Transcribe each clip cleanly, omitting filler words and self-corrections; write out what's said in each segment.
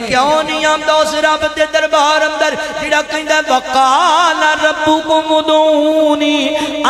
کیوں نہیں آمدا اس رب دے دربار اندر جڑا کہندا وقال ربکم ادعونی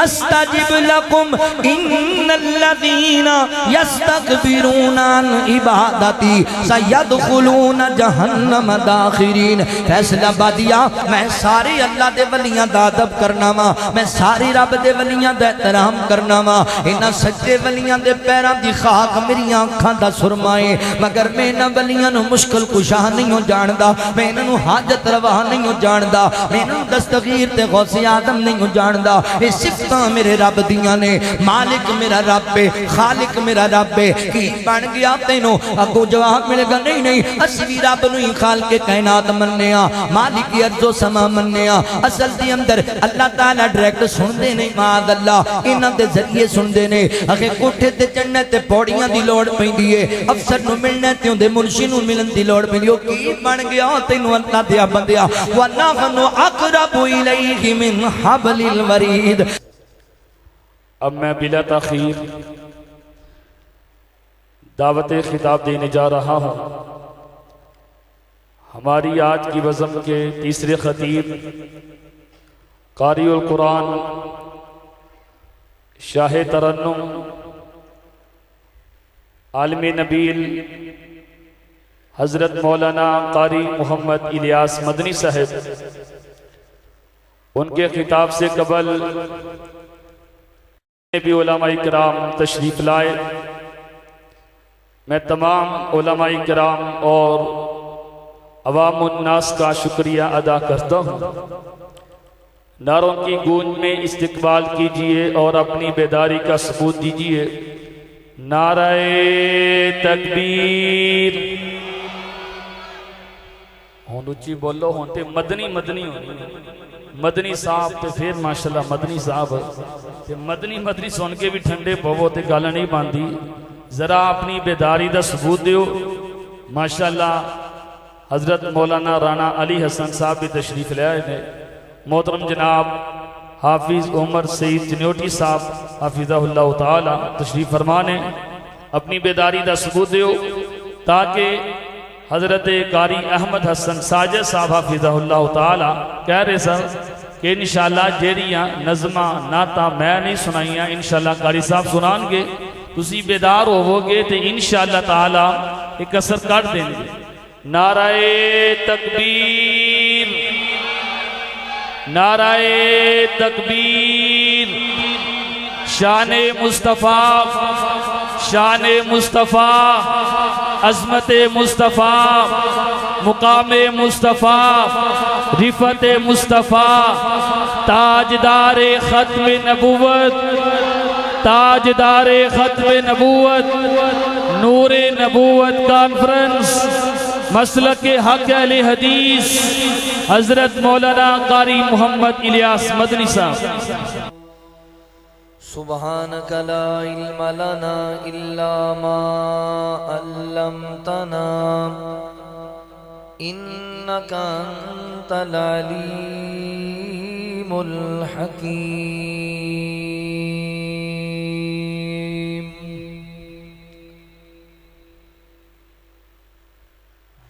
استجب لکم ان الذین یستکبرون عن عبادتی سیدخلون جہنم داخرین۔ فیصلہ بادیا میں سارے اللہ دے ولیاں دا ادب کرنا وا، میں سارے رب دے ولیاں دا احترام کرنا وا، انہاں سچے ولیاں دے پیراں دی خاک میری آنکھاں دا سرمائے، مگر میں انہاں ولیاں نو مشکل کشا نہیں ہو جاندا، میں انہاں نو حاجت روا نہیں ہو جاندا، میں انہاں دستگیر تے غوث آدم نہیں ہو جاندا۔ یہ صفتاں میرے رب دیاں نے، مالک میرا رب ہے، خالق میرا رب ہے۔ کی بن گیا تینوں؟ اگو جواب ملے گا نہیں نہیں، اسی بھی رب نو ہی خالق کائنات مننے آ، مالک ارض و سما مننے آ۔ اصل دی اندر اللہ تعالیٰ ڈائریکٹ سن دے نہیں، معاذ اللہ انہاں دے ذریعے سن دے نے۔ اگے کوٹھے تے چڑھنے تے پوڑیاں دی لوڑ پیندی ہے، افسر نو ملنے تے اوندے منشی نو ملن دی لوڑ پیندی ہے۔ کی بن گیا تینوں اللہ دیا بندیا؟ وَنَحْنُ أَقْرَبُ إِلَيْهِ مِنْ حَبْلِ الْوَرِيدِ۔ اب میں بلا تاخیر دعوت خطاب دینے جا رہا ہوں۔ ہماری آج کی بزم کے تیسرے خطیب قاری القرآن، شاہ ترنم، عالم نبیل حضرت مولانا قاری محمد الیاس مدنی صاحب، ان کے خطاب سے قبل بھی علماء کرام تشریف لائے۔ میں تمام علماء کرام اور عوام الناس کا شکریہ ادا کرتا ہوں۔ نعروں کی گونج میں استقبال کیجئے اور اپنی بیداری کا ثبوت دیجئے۔ نعرہ تکبیر، ہون اچھی بولو، ہونتے مدنی مدنی ہونی، مدنی صاحب تے پھر ماشاءاللہ مدنی صاحب تے مدنی سن کے بھی ٹھنڈے پوو تے گل نہیں باندھی۔ ذرا اپنی بیداری دا ثبوت دیو۔ ماشاءاللہ حضرت مولانا رانا علی حسن صاحب بھی تشریف لے آئے نے، محترم جناب حافظ عمر سعید جنیوٹی صاحب حافظہ اللہ تعالی تشریف فرمانے۔ اپنی بیداری دا ثبوت دیو تاکہ حضرت قاری احمد حسن ساجد صاحب حافظہ اللہ تعالی کہہ رہے سر کہ انشاءاللہ جیریاں نظمہ نعتاں میں نہیں سنائیاں، انشاءاللہ قاری صاحب سنان گے، تسی بیدار ہوو گے تو انشاءاللہ تعالی ایک اثر کر دیں گے۔ نعرہ تکبیر، نعرہ تکبیر، شان مصطفیٰ، شان مصطفیٰ، عظمت مصطفیٰ، مقام مصطفیٰ، رفعت مصطفیٰ، تاجدار ختم نبوت، تاجدار ختم نبوت، نور نبوت کانفرنس، مسلک حق اہل حدیث حضرت مولانا قاری محمد الیاس مدنی صاحب۔ سبحانک لا علم لنا الا ما علمتنا انک انت العلیم الحکیم۔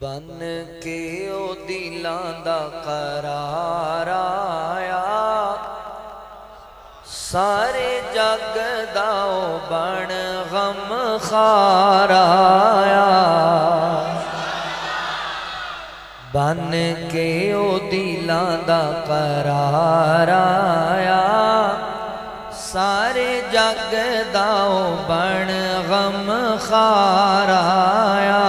بن کے او دلاں دا قرار آیا، سارے جگ دا او بن غم خار آیا۔ بن کے او دلاں دا قرار آیا، سارے جگ دا او بن غم خار آیا۔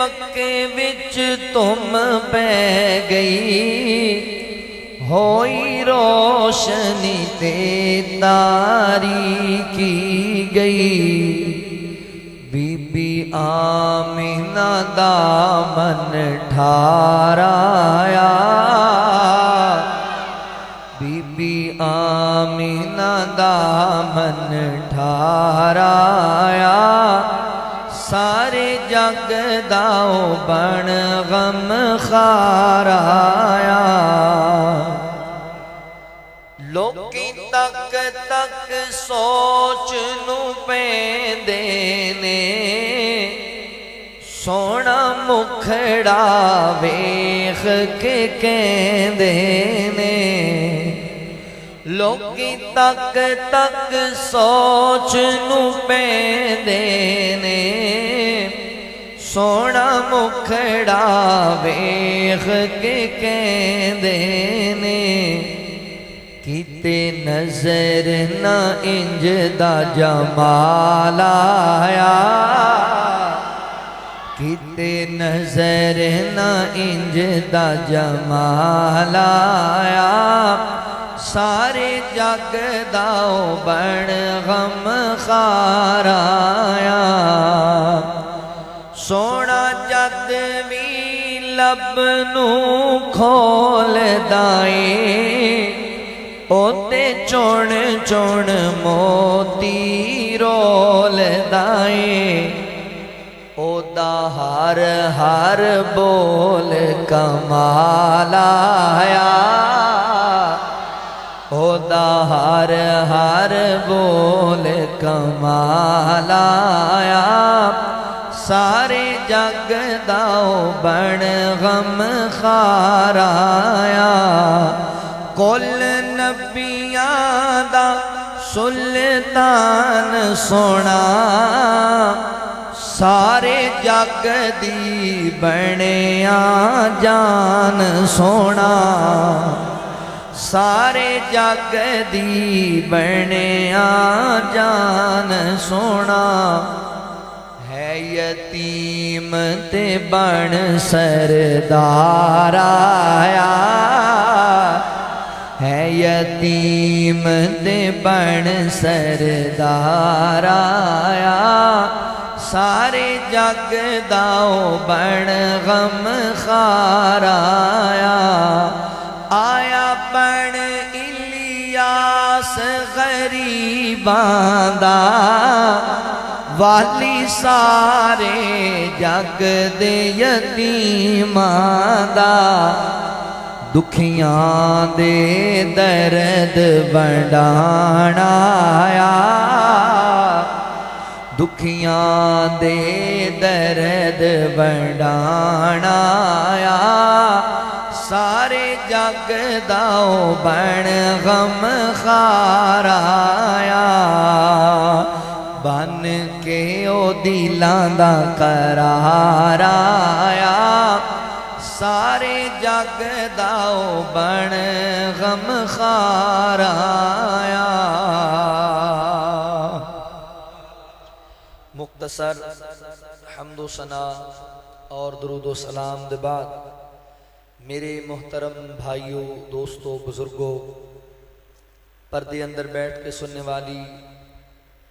مکے وچ تم پہ گئی، ہوئی روشنی تے تاریکی گئی۔ بی بی آمینہ دامن ٹھارایا، بی بی آمینہ دامن ٹھارایا، سارے جگ داؤ بن غم خار آیا۔ لوکی تک تک سوچ نو پہ دینے، سونا مکھڑا ویخ کے کہندے نے لوکی تک تک سوچ نو پیندے نے سونا مکھڑا ویخ کے کہندے نے کیتے نظر نہ انج دا جمال آیا کیتے نظر نہ انج دا جمال آیا سارے جگ داؤ بن غم خار آیا سونا جد وی لب نو کھول دائے اوتے چون چون موتی رول دائے او دا ہر ہر بول کمال آیا او دا ہر ہر بول کمال آیا سارے جگ داؤ بن غم خار آیا کل نبیاں دا سلطان سونا سارے جگ دی بنیا جان سونا سارے جگ دی بنیا جان سونا ہے یتیم تے بن سردار آیا ہے یتیم تے بن سردار آیا سارے جگ داؤ بن غم خار آیا آیا بن الیاس غریباں دا والی سارے جگ دے یتیماں دا دکھیاں دے درد ونڈانا آیا دکھیاں دے درد ونڈانا آیا سارے جگ داؤ بن غم خار آیا بن کے او دلاں دا قرار آیا سارے جگ داؤ بن غم خار آیا مختصر حمد و ثنا اور درود و سلام دے بعد میرے محترم بھائیوں دوستوں بزرگوں پردے اندر بیٹھ کے سننے والی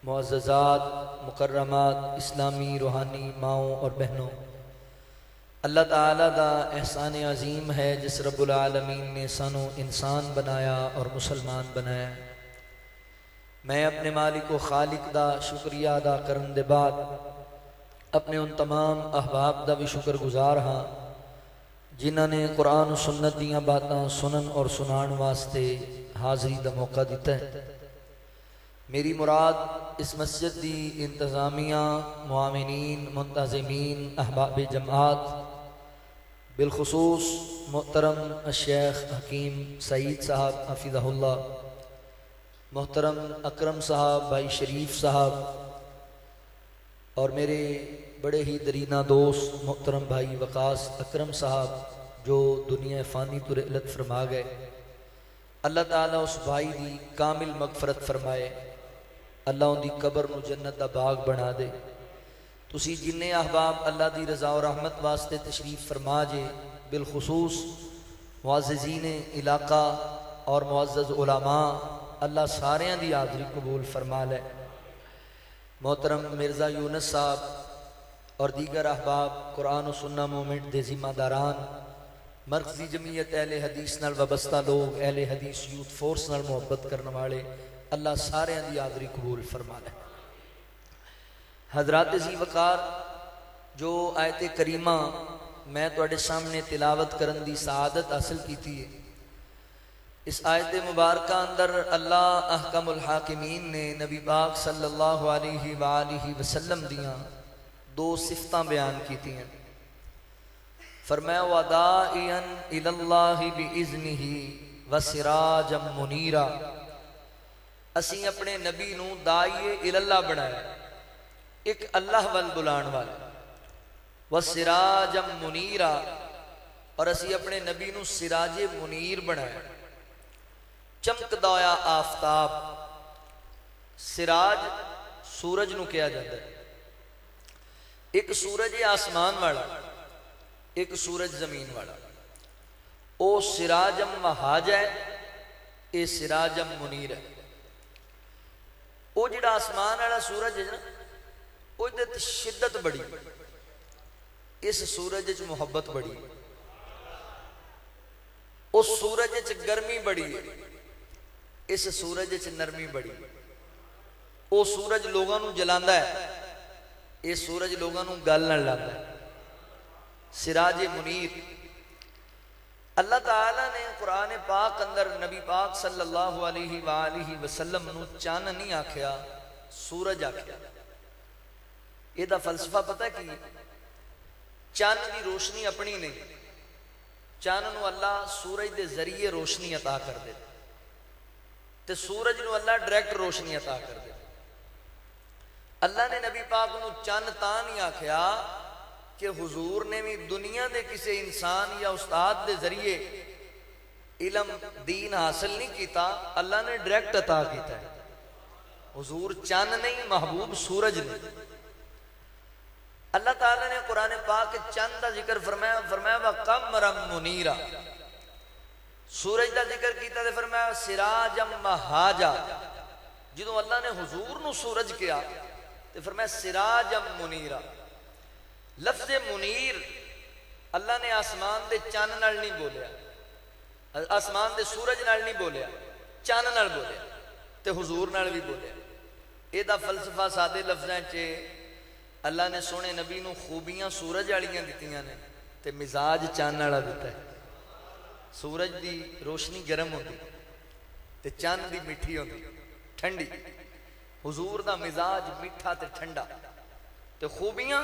معززات مکرمات اسلامی روحانی ماؤں اور بہنوں اللہ تعالیٰ دا احسان عظیم ہے جس رب العالمین نے سانو انسان بنایا اور مسلمان بنایا میں اپنے مالک و خالق دا شکریہ ادا کرن دے بعد اپنے ان تمام احباب دا بھی شکر گزار ہاں جنہاں نے قرآن و سنت دیاں باتاں سنن اور سنان واسطے حاضری دا موقع دیتا ہے میری مراد اس مسجد دی انتظامیہ معاونین منتظمین احباب جماعت بالخصوص محترم الشیخ حکیم سعید صاحب حفظہ اللہ محترم اکرم صاحب بھائی شریف صاحب اور میرے بڑے ہی درینہ دوست محترم بھائی وقاص اکرم صاحب جو دنیا فانی تو رحلت فرما گئے اللہ تعالیٰ اس بھائی دی کامل مغفرت فرمائے اللہ ان دی قبر نو جنت دا باغ بنا دے تسی جننے احباب اللہ دی رضا و رحمت واسطے تشریف فرما جے بالخصوص معززین علاقہ اور معزز علماء اللہ ساریاں دی حاضری قبول فرما لے محترم مرزا یونس صاحب اور دیگر احباب قرآن و سنہ مومنٹ دے ذمہ داران مرکزی جمعیت اہل حدیث نال وابستہ لوگ اہل حدیث یوتھ فورس نال محبت کرنے والے اللہ سارے دی حاضری قبول فرما لے حضرات ذی وقار جو آیت کریمہ میں تواڈے سامنے تلاوت کرن دی سعادت حاصل کیتی ہے اس آیت مبارکہ اندر اللہ احکم الحاکمین نے نبی پاک صلی اللہ علیہ وآلہ وسلم دیاں دو صفتاں بیان کیتی ہیں. فرمایا وَدَاعِيًا إِلَى اللَّهِ بِإِذْنِهِ وَسِرَاجًا مُنِيرًا. اسی اپنے نبی نو داعی اللہ بنایا، ایک اللہ وال بلان والا. وَسِرَاجًا مُنِيرًا، اور اسی اپنے نبی نو سراج منیر بنایا، چمکدا ہویا آفتاب. سراج سورج نو کہا جاتا ہے. ایک سورج ہے آسمان والا، ایک سورج زمین والا. او سراجم وہاج ہے، اے سراجم منیر ہے. او جڑا آسمان والا سورج ہے نا، او دے شدت بڑی، اس سورج وچ محبت بڑی. اس سورج وچ گرمی بڑی ہے، اس سورج وچ نرمی بڑی. او سورج لوگاں نو جلاندا ہے، اے سورج لوگاں نو گل نال لاتا ہے. سراج منیر. اللہ تعالیٰ نے قرآن پاک اندر نبی پاک صلی اللہ علیہ وآلہ وسلم نو چاند نہیں آکھیا، سورج آکھیا. یہ دا فلسفہ پتہ ہے کی؟ چاند دی روشنی اپنی نہیں، چاند نو اللہ سورج دے ذریعے روشنی عطا کر دے، تے سورج نو اللہ ڈائریکٹ روشنی عطا کر دے. اللہ نے نبی پاک نو چاند تاں نہیں آکھیا کہ حضور نے بھی دنیا دے کسی انسان یا استاد دے ذریعے علم دین حاصل نہیں کیتا، اللہ نے ڈائریکٹ عطا کیتا ہے. حضور چاند نہیں، محبوب سورج نہیں. اللہ تعالیٰ نے قرآن پاک چاند دا ذکر فرمایا، فرمایا وَقَمَرًا مُنِيرًا. سورج دا ذکر کیتا تے فرمایا سراجم وہاجا. جدوں اللہ نے حضور نو سورج کیا تے فرمایا سراجم منیرا. لفظ منیر اللہ نے آسمان دے چاند نال نہیں بولیا، آسمان دے سورج نال نہیں بولیا، چاند نال بولیا تے حضور نال بھی بولیا. اے دا فلسفہ سادے لفظاں چ اللہ نے سونے نبی نو خوبیاں سورج والیاں دتیاں نے تے مزاج چاند والا دتا ہے. سورج دی روشنی گرم ہوندی تے چاند دی میٹھی ہوندی ٹھنڈی. حضور دا مزاج میٹھا تے ٹھنڈا. تے خوبیاں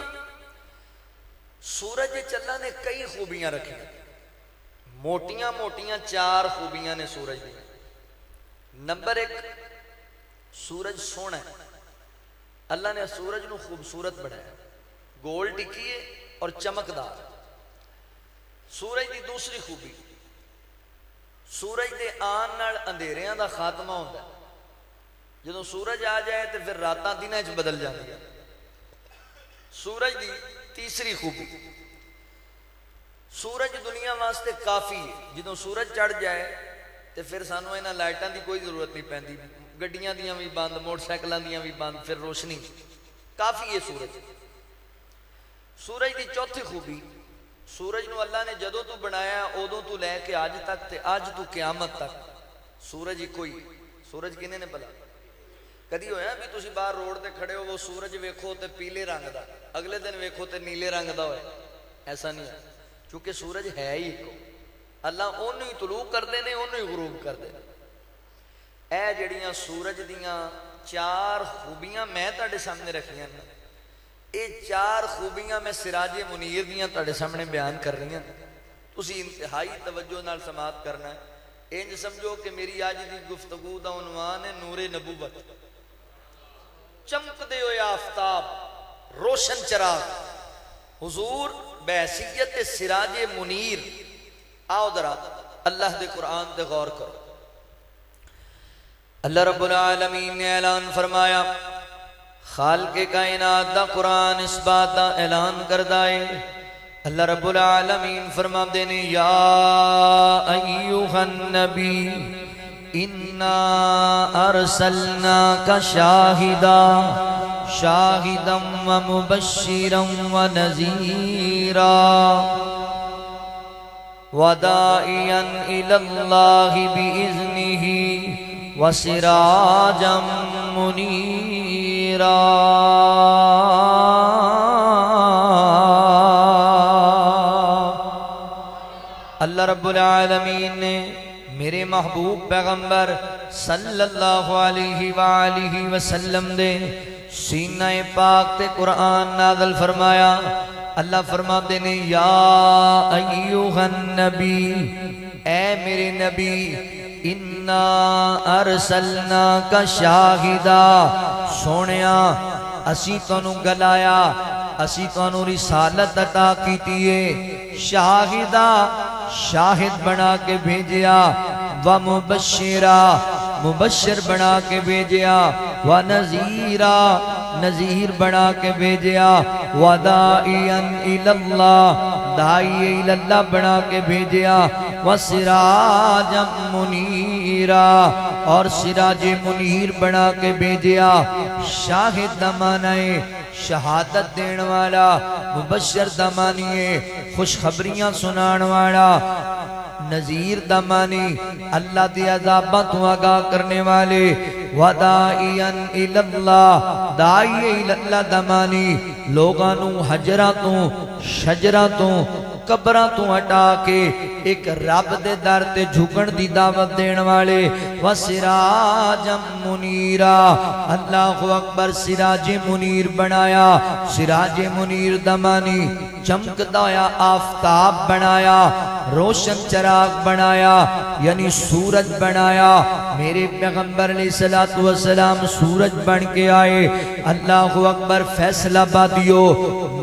سورج اللہ نے کئی خوبیاں رکھی، موٹیاں موٹیاں 4 خوبیاں نے سورج دی. نمبر 1، سورج سونا ہے. اللہ نے سورج نو خوبصورت بنایا، گول ٹکی ہے اور چمکدار. سورج دی دوسری خوبی، سورج دے آن نال اندھیریاں دا خاتمہ ہوتا ہے. جدوں سورج آ جائے تو پھر راتاں دناں وچ بدل جاندی ہیں. سورج دی تیسری خوبی، سورج دنیا واسطے کافی ہے. جدوں سورج چڑھ جائے تو پھر سانو انہاں لائٹاں دی کوئی ضرورت نہیں پیندی، گڈیاں دیاں بھی بند، موٹر سائیکلاں دیاں بھی بند، پھر روشنی کافی ہے سورج. سورج دی چوتھی خوبی، سورج نو اللہ نے جدوں تو بنایا ادوں تو لے کے آج تک تے آج تو قیامت تک سورج ہی کوئی. سورج کنے نے بلا کدی ہویا بھی تسی باہر روڈ تے کھڑے ہو وہ سورج ویکھو تے پیلے رنگ دا، اگلے دن ویکھو تے نیلے رنگ دا ہوئے؟ ایسا نہیں ہے، کیونکہ سورج ہے ہی ایک. اللہ انہوں ہی طلوع کردے نے، انہوں ہی غروب کردے. اے جڑیاں سورج دیاں 4 خوبیاں میں تہاڈے سامنے رکھیاں نا، اے 4 خوبیاں میں سراج منیر دیاں تہاڈے سامنے بیان کر رہی ہیں. تسی انتہائی توجہ نال سماعت کرنا ہے. انج سمجھو کہ میری آج دی گفتگو دا عنوان ہے نور نبوت. چمکدے ہوئے آفتاب، روشن چراغ، حضور بحیثیت سراج منیر. آؤ ذرا اللہ دے قرآن دے غور کرو. اللہ رب العالمین نے اعلان فرمایا، خالق کائنات دا قرآن اس بات دا اعلان کردہ ہے. اللہ رب العالمین فرما دینے یا ایوہ النبی انا ارسلناک شاہدا شاہدا و مبشرا و نذیرا وداعیا الی اللہ بإذنہ وسراجا منیرا. اللہ رب العالمین نے میرے محبوب پیغمبر صلی اللہ علیہ وآلہ وسلم دے سینہ پاک تے قرآن نازل فرمایا اللہ فرماتے نے یا ایوہ النبی اے میرے نبی انا ارسلناک شاہدا سونیا اسی تانوں گلایا اسی تانوں رسالت عطا کیتی ہے شاہدا شاہد بنا کے بھیجیا ومبشرا مبشر بنا کے بھیجیا ونذیرا نذیر بنا کے بھیجیا وداعیا الاللہ داعی الاللہ بنا کے بھیجیا وسراجا منیرا اور سراج منیر بنا کے بھیجیا شاہد دمانائے شہادت دین والا مبشر دمانیے خوشخبریاں سنان والا نذیر دمانی اللہ دی عذاباں تو آگاہ کرنے والے وداعیا الاللہ داعی الاللہ دمانی لوگانوں حجراتوں شجراتوں قبراں تو ہٹا کے ایک رب دے در تے جھکن دی دعوت دین والے وسراج منیرا اللہ اکبر سراج منیر بنایا سراج منیر دمانی چمکدایا آفتاب بنایا روشن چراغ بنایا یعنی سورج بنایا میرے پیغمبر علیہ السلام سورج بن کے آئے اللہ اکبر فیصلہ بادیو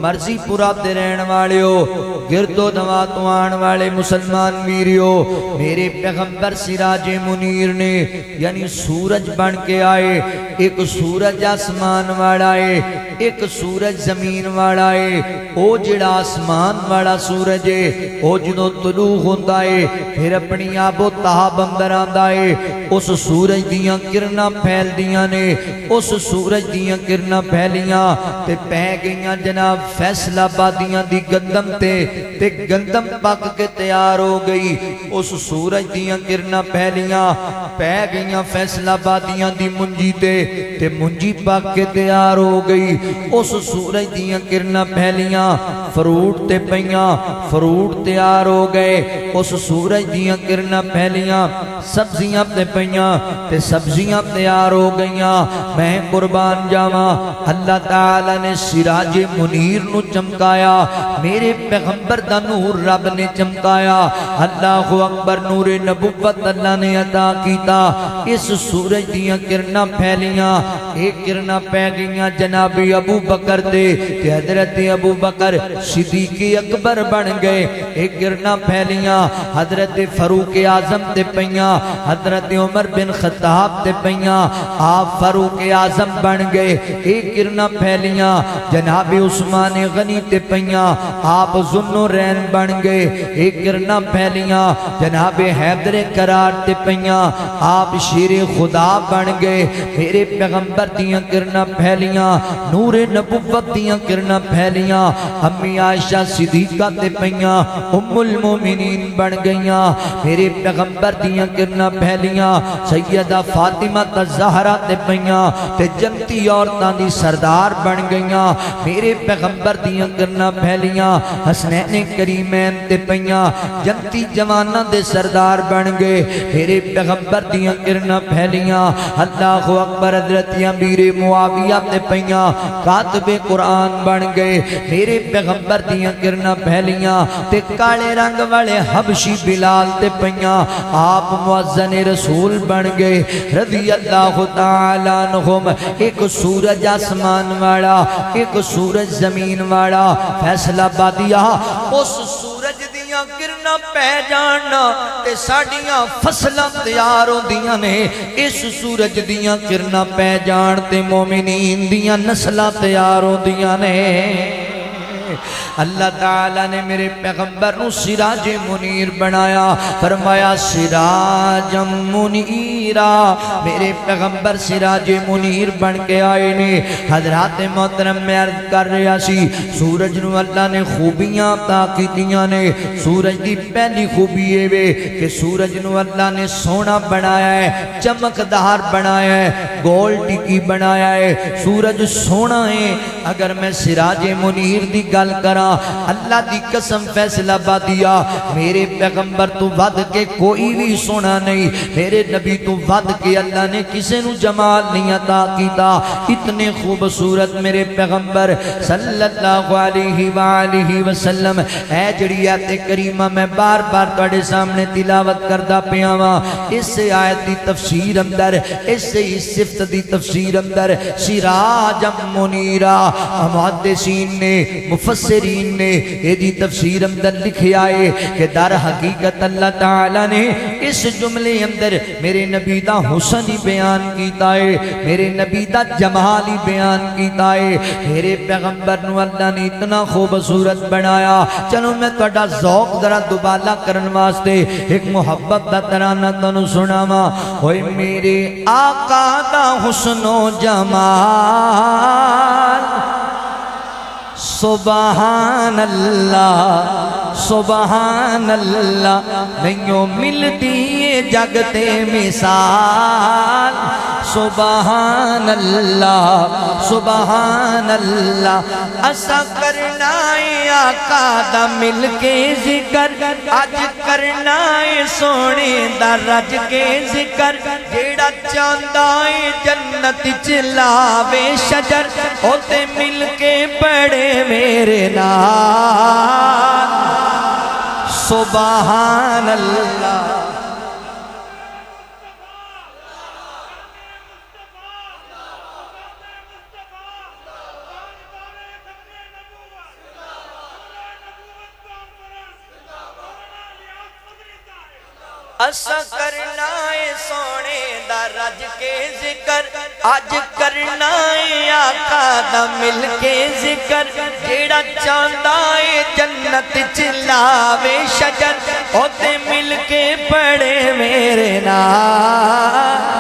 مرضی پورا تے رہن والے ہو گردو نواتو آن والے مسلمان ویریو میرے پیغمبر سراج منیر نے یعنی سورج بن کے آئے ایک سورج آسمان والا ہے ایک سورج زمین والا ہے او جڑا آسمان والا سورج ہے او جدو طلوع ہوتا ہے پھر اپنی آب و تاب اندر آندا ہے اس سورج دیاں کرنا پھیل دیاں نے اس سورج دیاں کرنا پھیلیاں تے پہ گئیاں جناب فیصلہ بادیاں دی گندم تے گندم پک کے تیار ہو گئی اس سورج دیاں کرنا پھیلیاں پہ گئیاں فیصلہ بادیاں دی منجی تے منجی پک کے تیار ہو گئی اس سورج دیاں کرنا پھیلیاں فروٹ تے پیاں فروٹ تیار ہو گئے اس سورج دیاں کرنا پھیلیاں سبزیاں تے پیاں تے سبزیاں تیار ہو گئیاں میں قربان جاواں اللہ تعالی نے سراج منیر نو چمکایا میرے پیغمبر دا نور رب نے چمکایا اللہ اکبر نور نبوت اللہ نے عطا کیتا اس سورج دیاں کرنا پھیلیاں ایک کرنا پہ گئیاں جناب ابو بکر دے تے حضرت ابو بکر صدیق اکبر بن گئے ایک کرنا پھیلیاں حضرت فاروق اعظم تے پیاں حضرت عمر بن خطاب تے پیاں آپ فاروق اعظم بن گئے ایک کرنا پھیلیاں جناب عثمان غنی تے پیاں آپ ذوالنورین بن گئے ایک کرنا پھیلیاں جناب حیدر کرار تے پیاں آپ شیر خدا بن گئے میرے پیغمبر دیاں کرنا پھیلیاں نور نبوت دیاں کرنا پھیلیاں امی عائشہ صدیقہ تے پیاں ام المومنین بن گئیاں میرے پیغمبر دیاں کرنا پھیلیاں سیدہ فاطمہ الزہرا تے پیاں تے جنتی عورتاں دی سردار بن گئیاں میرے پیغمبر دیاں کرنا پھیلیاں حسنین کریمین تے پیاں جنتی جواناں دے سردار بن گئے میرے پیغمبر دیاں کرنا پھیلیاں اللہ اکبر حضرت امیر معاویہ تے پیاں کاتب قرآن بن گئے میرے پیغمبر دیاں کرنا پھیلیاں تے کالے رنگ والے حبشی بلال تے پیاں آپ مؤذن رسول بن گئے رضی اللہ تعالی عنہم ایک سورج آسمان والا ایک سورج زمین والا فیصلہ بادیا اس سورج دیاں کرنا پہ جاننا تے ساڑیاں فصلہ تیار ہو دیاں نے اس سورج دیاں کرنا پہ جان تے مومنین دیاں نسلہ تیار ہو دیاں نے اللہ تعالیٰ نے میرے پیغمبر نو سراج منیر بنایا فرمایا سراج منیرا میرے پیغمبر سراج منیر بن کے آئے نے حضرات محترم میں عرض کر رہا سی سورج نو اللہ نے خوبیاں عطا کیتیاں نے سورج دی پہلی خوبی ہے وے کہ سورج نو اللہ نے سونا بنایا ہے چمکدار بنایا ہے گول ٹکی بنایا ہے سورج سونا ہے اگر میں سراج منیر دی گل گل کراں اللہ دی قسم فیصلہ بادیا میرے پیغمبر تو ود کے کوئی بھی سونا نہیں میرے نبی تو ود کے اللہ نے کسے نو جمال نہیں عطا کیتا اتنے خوبصورت میرے پیغمبر صلی اللہ علیہ وآلہ وسلم اے جڑی آیت کریمہ میں بار بار تواڈے سامنے تلاوت کردا پیا وا اس آیت دی تفسیر اندر اس صفت دی تفسیر اندر سراج منیرا محدثین نے مفسرین نے یہ دی تفسیر اندر لکھیا ہے کہ در حقیقت اللہ تعالی نے اس جملے اندر میرے نبی دا حسن ہی بیان کیتا ہے میرے نبی دا جمال ہی بیان کیتا ہے میرے پیغمبر نو اللہ نے اتنا خوبصورت بنایا چلو میں تہاڈا ذوق ذرا دوبالا کرن واسطے ایک محبت دا ترانہ تانوں سناواں اوئے میرے آقا دا حسن و جمال سبحان اللہ سبحان اللہ نہیں ملتی جگتے مثال سبحان اللہ اسا کرنا ہے آقا دا مل کے ذکر اج کرنا ہے سونے دا رج کے ذکر جیڑا چاہندا ہے جنت چ لاوے شجر او تے مل کے پڑے میرے نال سبحان اللہ اسا کرنا ہے سونے دا رج کے ذکر اج کرنا ہے آقا دا مل کے ذکر جیڑا چاہندا ہے جنت چ لاوے شجر او تے مل کے پڑے میرے نال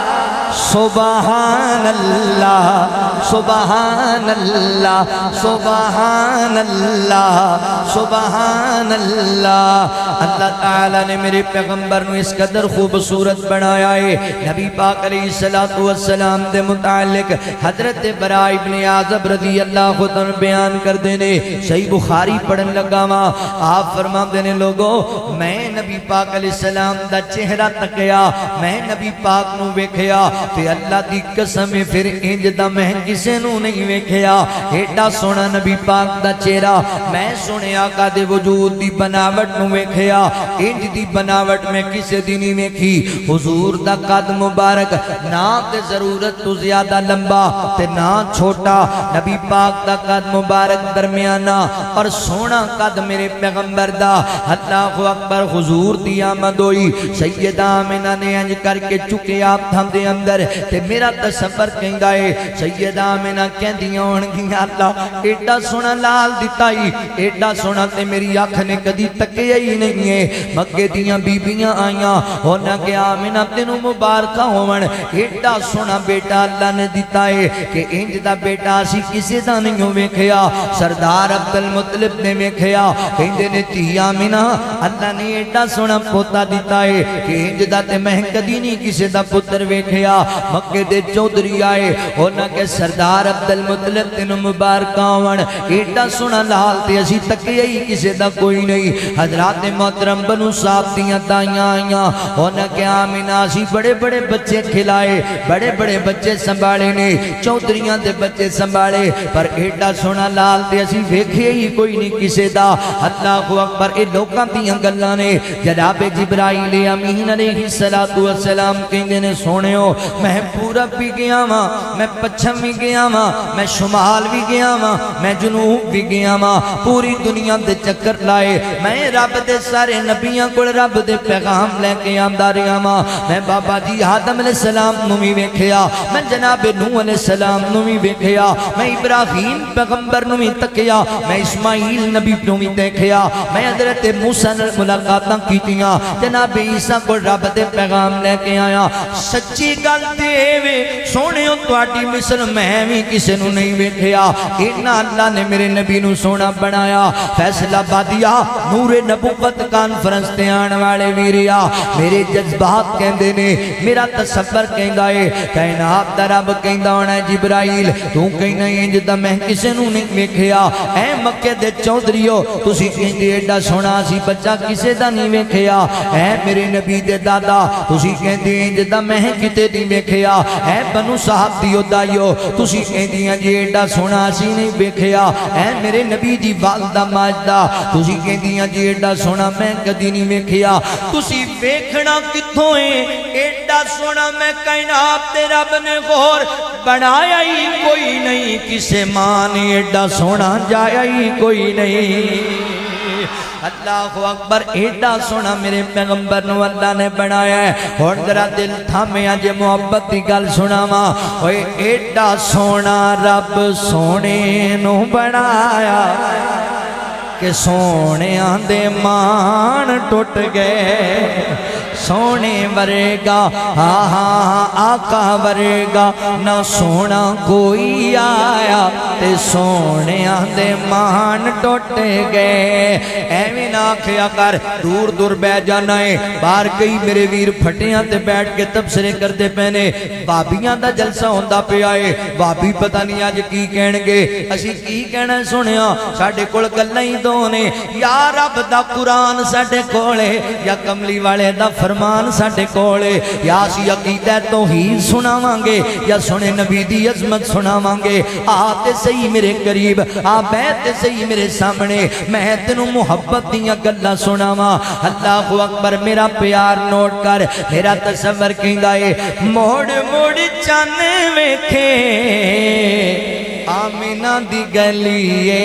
سبحان اللہ سبحان اللہ سبحان اللہ سبحان اللہ اللہ تعالی نے میرے پیغمبر نو اس قدر خوبصورت بنایا ہے نبی پاک علیہ السلام دے متعلق حضرت براء ابن عازب رضی اللہ عنہ بیان کر دینے صحیح بخاری پڑھن لگا وا آپ فرماندے نے لوگو میں نبی پاک علیہ السلام دا چہرہ تکیا میں نبی پاک نو ویکھیا تے اللہ دی قسم پھر انج دا میں کسے نو نہیں ویکھیا ایڈا سونا نبی پاک دا چہرہ میں سنیا آقا دے وجود دی بناوٹ نو ویکھیا انج دی بناوٹ میں کسے دی نہیں ویکھی حضور دا قد مبارک نہ تے ضرورت تو زیادہ لمبا تے نہ چھوٹا نبی پاک دا قد مبارک درمیانہ اور سونا قد میرے پیغمبر دا اللہ اکبر حضور دی آمد ہوئی سیدہ آمنہ نے انج کر کے چکے آپ تھم دے اندر تے میرا تصور کہندا ہے سیدہ آمنہ کہندیاں ہونگیاں اللہ ایڈا سونا لال دتائی ایڈا سونا تے میری آنکھ نے کدی تکیا ہی نہیں ہے مکے دیاں بیبیاں آئیاں ہونا کہ آمنہ تینوں مبارکہ ہون ایڈا سونا بیٹا اللہ نے دیتا ہے کہ انج دا بیٹا اسی کسی دا نہیں ویکھیا سردار عبد المطلب نے ویکھیا کہندے نے تی آمنہ اللہ نے ایڈا سونا پوتا دیتا ہے کہ انج دا تے میں کدی نہیں کسی دا پتر ویکھیا مکے دے چودھری آئے ہونا کہ سردار عبد المطلب تینوں مبارکہ ہون ایڈا سونا لال تے اسی تکیا ہی کسی دا کوئی نہیں حضرات محترم بنو صاحب دیاں دائیاں آئیاں ہونا کہ آمینہ اسی بڑے بڑے بچے کھلائے بڑے بڑے بچے سنبھالے نے چودھریاں دے بچے سنبھالے پر ایڈا سونا لال تے اسی ویکھے ہی کوئی نہیں کسے دا اللہ اکبر اے لوکاں دیاں گلاں نے جناب جبرائیل امین علیہ السلام کہندے نے سونےو میں پورب بھی گیا ہاں میں پچھم بھی گیا ہاں میں شمال بھی گیا ہاں میں جنوب بھی گیا ہاں پوری دنیا دے چکر لائے میں رب دے سارے نبیاں کو رب دے پیغام لے کے آمدا رہا ہاں میں بابا جی آدم علیہ السلام نو بھی ویکھیا میں جناب نوح علیہ السلام نو بھی ویکھیا میں ابراہیم پیغمبر نو بھی تکیا میں اسماعیل نبی نو بھی دیکھیا میں حضرت موسیٰ نال ملاقاتاں کیتیاں جناب عیسیٰ کو رب دے پیغام لے کے آیا سچی گل تے سونےو تواڈی مثل میں بھی کسے نو نہیں ویکھیا اینا اللہ نے میرے نبی نو سونا بنایا فیصلہ بادیا نور نبوت کانفرنس تے آن والے ویریا میرے جذبات کہندے نے میرا تصور کہندا ہے کائنات دا رب کہندا ہونا جبرائیل تو کہنا انج دا میں کسے نو نہیں ویکھیا اے مکے دے چودھریو تسی کہندے ایڈا سونا سی بچہ کسے دا نہیں ویکھیا اے میرے نبی دے دادا تسی کہندے انج دا میں کتے نہیں ویکھیا اے بنو صاحب دیو دائیو تسی کہندیاں جی ایڈا سونا سی نہیں ویکھیا اے میرے نبی دی والدہ ماجدہ تسی کہندیاں جی ایڈا سونا میں کدی نہیں ویکھیا تسی ویکھنا کتھوں ہے ایڈا سونا میں کائنات تے رب نے غور بنایا ہی کوئی نہیں کسے ماں نے ایڈا سونا جایا ہی کوئی نہیں اللہ اکبر ایڈا سونا میرے پیغمبر نو اللہ نے بنایا ہے اور ذرا دل تھامے آج محبت دی گل سنا ماں اوے ایڈا سونا رب سونے نو بنایا کہ سونے آندے مان ٹوٹ گئے سونے ورگا آقا ورگا نہ سونا کوئی آیا تے سونے آندے مان ٹوٹ گئے ایویں نہ آکھیا کر دور دور بے جانا ہے باہر کئی میرے ویر پھٹیاں تے بیٹھ کے تبصرے کرتے پہنے بابیاں دا جلسہ ہوندہ پہ آئے بابی پتہ نہیں آج کی کہن گے اسی کی کہنا سنیا ساڑھے کول گلہ ہی دونے یا رب دا قرآن ساڑھے کولے یا کملی والے دا فرمان ساڑھے کولے یا اسی عقیدہ توحید سنا مانگے یا سنے نبی دی عظمت سنا مانگے آتے صحیح میرے قریب آ بیتے صحیح میرے سامنے میں تنو محبت دیا گلہ سنا ماں اللہ اکبر میرا پیار نوٹ کر میرا تصور کہیں گائے موڑ موڑ چانے ویکھے آمینہ دی گلیے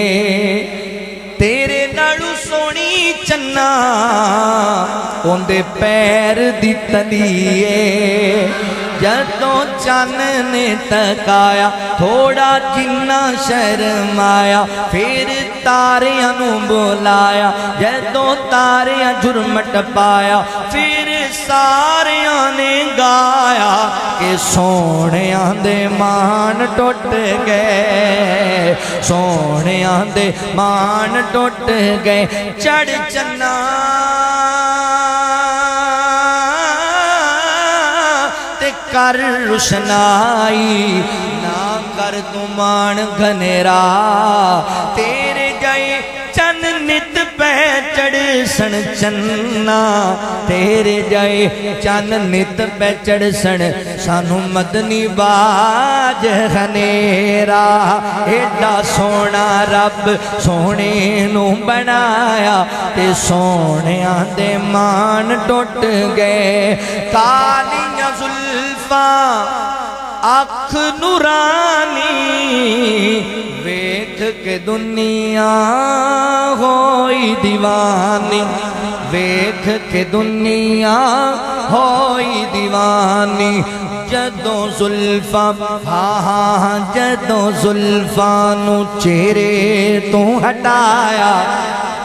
تیرے نالو سونی چنا اوندے پیر دی تلیے جدوں چن نے تکایا تھوڑا جنہ شرمایا پھر تاریاں نو بلایا جدوں تاریاں جرمٹ پایا پھر ساریاں نے گایا کہ سونیاں دے مان ٹوٹ گئے سونیاں دے مان ٹوٹ گئے چڑھ چنا کر روشنائی نہ کر تمان گھنیرا تیرے جائے چن نت پہ چڑھ سن چنا تیرے جائے چن نت پہ چڑھ سن سانو مدنی باج گھنیرا ایڈا سونا رب سونے نو بنایا تے سونے آندے مان ٹوٹ گئے کالیاں زلفاں اکھ نورانی ویکھ کے دنیا ہوئی دیوانی ویکھ کے دنیا ہوئی دیوانی جدوں زلفاں جدوں زلفاں نو چہرے تو ہٹایا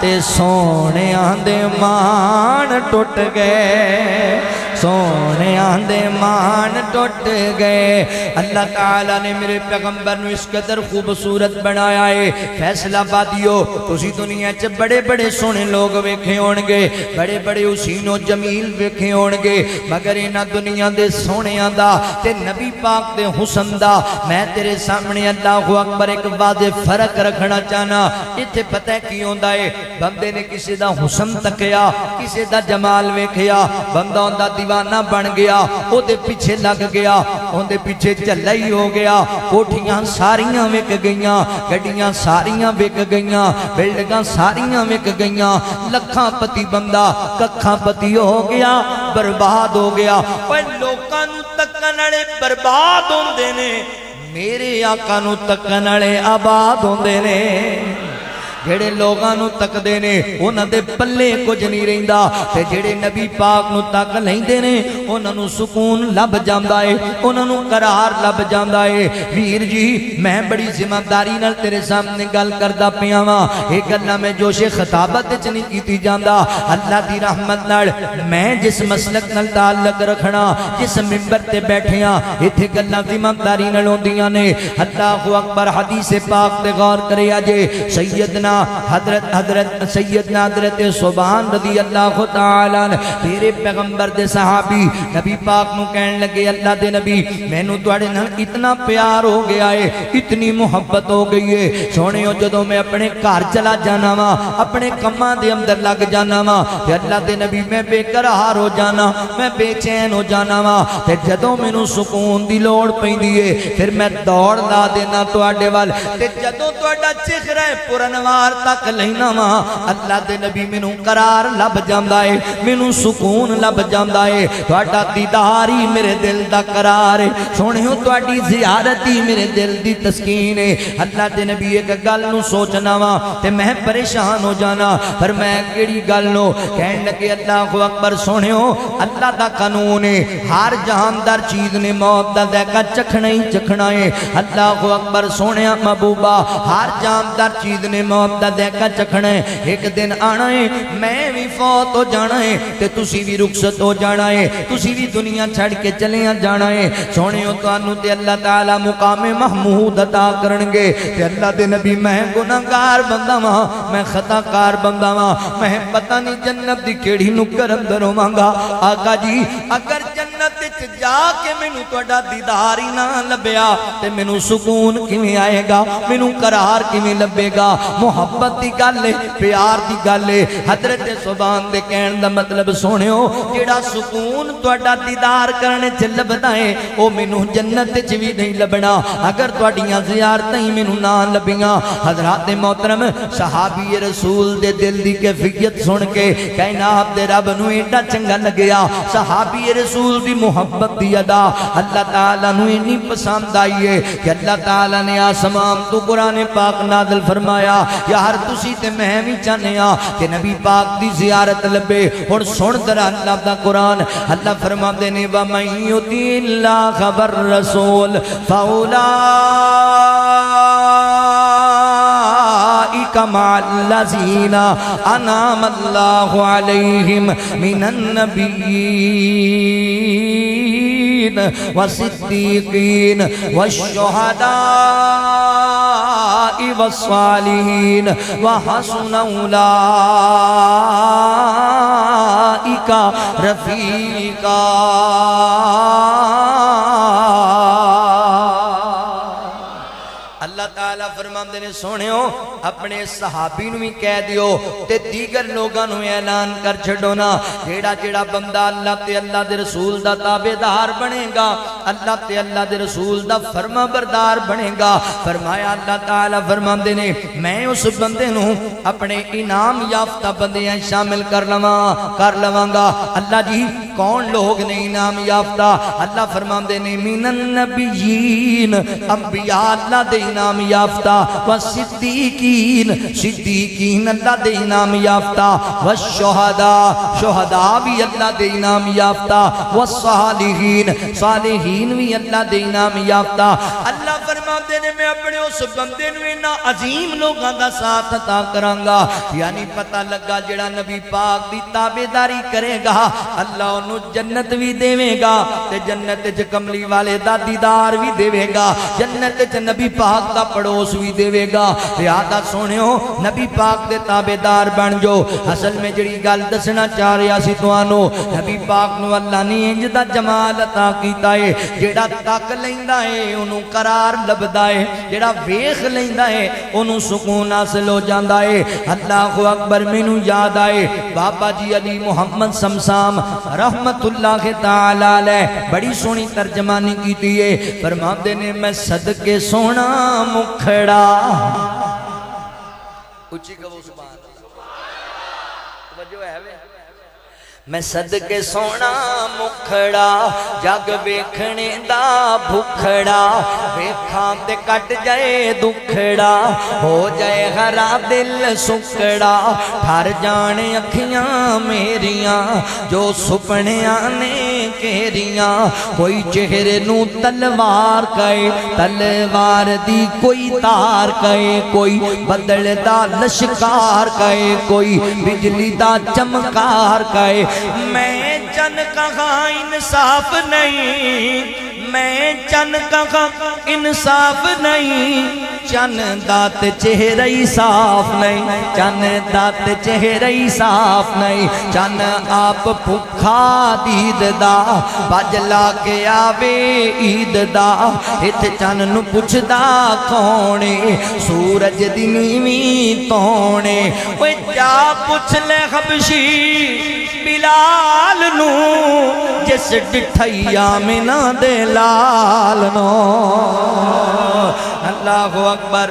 تے سونے آندے مان ٹوٹ گئے سونے آندے مان ٹوٹ گئے اللہ تعالیٰ نے میرے پیغمبر نو اس قدر خوبصورت بنایا ہے فیصلہ بادیو تسی دنیا چ بڑے بڑے سونے لوگ ویکھے ہونگے بڑے بڑے حسین و جمیل ویکھے ہونگے مگر انہاں دنیا دے سونیاں دا تے نبی پاک دے حسن دا میں تیرے سامنے اللہ اکبر ایک واضح فرق رکھنا چاہنا اتھے پتہ کی ہوندا ہے بندے نے کسی دا حسن تکیا کسی دا جمال ویکھیا بندہ ہوندا دیوانہ بن گیا او دے پیچھے لگ گیا او دے پیچھے چلا ہی ہو گیا کوٹھیاں ساریاں وک گئیاں گڈیاں ساریاں وک گئیاں بلڈنگاں ساریاں وک گئیاں لکھاں پتی بندہ ککھاں پتی ہو گیا برباد ہو گیا پر لوکاں نو تکن والے برباد ہوندے نے میرے آقا نو تکن والے آباد ہوندے نے جڑے لوگاں نو تکدے نے انہاں دے پلے کچھ نہیں رہندا تے جڑے نبی پاک نو تک لیندے نے انہاں نو سکون لب جاندا ہے انہاں نو قرار لب جاندا ہے ویر جی میں بڑی ذمہ داری نال تیرے سامنے گل کردا پیا واں اے گلاں میں جوش خطابت وچ نہیں کیتی جاندا اللہ دی رحمت نال میں جس مسلک نال تعلق رکھنا جس منبر تے بیٹھے ہاں ایتھے گلاں ذمہ داری نال ہوندیاں نے اللہ اکبر حدیث پاک تے غور کریا جے سیدنا حضرت سبحان رضی اللہ تعالی عنہ تیرے پیغمبر دے صحابی نبی پاک نو کہن لگے اللہ دے نبی مینوں تواڈے نال اتنا پیار ہو گیا ہے اتنی محبت ہو گئی ہے سونےو جدوں میں اپنے گھر چلا جانا وا اپنے کماں دے اندر لگ جانا وا تے اللہ دے نبی میں بے قرار ہو جانا میں بے چین ہو جانا وا تے جدوں مینوں سکون دی لوڑ پیندی ہے پھر میں دوڑ لا دینا تواڈے ول تے جدوں تواڈا چہرہ پرانوار تک لینا وا اللہ دے نبی مینوں قرار لب جاندا ہے مینوں سکون لب جاندا ہے تواڈا دیدار ہی میرے دل دا قرار ہے سونےو تواڈی زیارت ہی میرے دل دی تسکین ہے اللہ دے نبی ایک گل نو سوچنا وا تے میں پریشان ہو جانا پر میں کیڑی گل نو کہن لگے اللہ اکبر سونےو اللہ دا قانون ہے ہر جہاندار چیز نے موت دا ذائقہ چکھنا ہی چکھنا ہے اللہ اکبر سونیا محبوبہ ہر جاندار چیز نے موت دا ذائقہ چکھنا ہے ایک دن آنا ہے میں بھی فوت ہو جانا ہے تے تسی بھی رخصت ہو جانا ہے تسی بھی دنیا چھڑ کے چلے جانا ہے سونےو تانوں تے اللہ تعالی مقام محمود عطا کرنگے تے اللہ دے نبی میں گناہگار بندہ ہاں میں خطا کار بندہ ہاں میں پتہ نہیں جنت دی کیڑی نکر اندر ہوواں آقا جی اگر جنت وچ جا کے مینوں تہاڈا دیدار ہی نہ لبیا تے مینوں سکون کیویں آئے گا مینوں قرار کیویں لبے گا محبت دی گل ہے پیار دی گل ہے حضرت سبحان دے کہن دا مطلب سونےو جیڑا سکون تہاڈا دیدار کرنے چ لبدا ہے او مینوں جنت وچ وی نہیں لبنا اگر تہاڈیاں زیارتاں ہی مینوں نہ لبیاں حضرات محترم صحابی رسول دے دل دی کیفیت سن کے کائنات دے رب نو ایڈا چنگا لگیا صحابی رسول دی محبت دی ادا اللہ تعالی نو اتنی پسند آئی ہے کہ اللہ تعالی نے آسمان تو قرآن پاک نازل فرمایا یار تسی تے میں بھی چاہنے ہاں کہ نبی پاک دی زیارت لبے اور سن ذرا اللہ دا قرآن اللہ فرماندے نے وَمَن يُطِعِ اللَّهَ وَالرَّسُولَ فَأُولَٰئِكَ مَعَ الَّذِينَ أَنْعَمَ اللَّهُ عَلَيْهِمْ مِنَ النَّبِيِّينَ وَالصِّدِّيقِينَ وَالشُّهَدَاءِ وَالصَّالِحِينَ وَحَسُنَ أُولَٰئِكَ رَفِيقًا اللہ تعالیٰ فرماندے نے سونےو اپنے صحابی نو بھی کہہ دیو تے دیگر لوگاں نو اعلان کر چھڈو نا جیڑا جیڑا بندہ اللہ تے اللہ دے رسول دا تابعدار بنے گا اللہ تے اللہ دے رسول دا فرما بردار بنے گا فرمایا اللہ تعالیٰ فرماندے نے میں اس بندے نو اپنے انعام یافتہ بندیاں شامل کر لواں گا اللہ جی کون لوگ نے انعام یافتہ اللہ فرماندے نے من النبیین انبیاء اللہ دے انعام یافتہ والصدیقین صدیقین اللہ دے انعام یافتہ والشہداء شہداء بھی اللہ دے انعام یافتہ والصالحین صالحین بھی اللہ دے انعام یافتہ اللہ فرماتے نے میں اپنے اس بندے نو انہاں عظیم لوگاں دا ساتھ عطا کرانگا یعنی پتہ لگا جڑا نبی پاک دی تابعداری کرے گا اللہ انہوں جنت بھی دے گا تے جنت وچ کملی والے دا دیدار بھی دے گا جنت وچ نبی پاک دا پڑوس بھی دے گا لہذا سونےو نبی پاک دے تابعدار بن جو اصل میں جڑی گل دسنا چاہ رہا سی تانوں نبی پاک نو اللہ نے انج دا جمال عطا کیتا ہے جیڑا تک لیندا ہے اونوں قرار لبدا ہے جیڑا ویکھ لیندا ہے اونوں سکون حاصل ہو جاندا ہے اللہ اکبر مینوں یاد آئے بابا جی علی محمد سمسام رحمت اللہ تعالی علیہ بڑی سونی ترجمانی کیتی ہے فرماندے نے میں صدقے سونا مکھڑا اچھی کہو سبحان اللہ توجہ ہے میں صدقے سونا مکھڑا جگ ویکھنے دا بھکھڑا ویکھاں تے کٹ جائے دکھڑا ہو جائے ہرا دل سکڑا ٹھر جانے اکھیاں میریاں جو سپنیاں نے کیریاں کوئی چہرے نو تلوار کہے تلوار دی کوئی تار کہے کوئی بدل دا لشکار کہے کوئی بجلی دا چمکار کہے میں چن کہاں انصاف نہیں میں چن کہاں انصاف نہیں چن دات چہرہ صاف نہیں چن دات چہرہ صاف نہیں چن آپ بھکھا دید دا بجلا کے آوے عید دا ات چن نو پوچھ دا کونے سورج دی نیویں تونے اوے جا پوچھ لے حبشی بلال نو جس ڈٹھیا میں نہ دے لال نو اللہ اکبر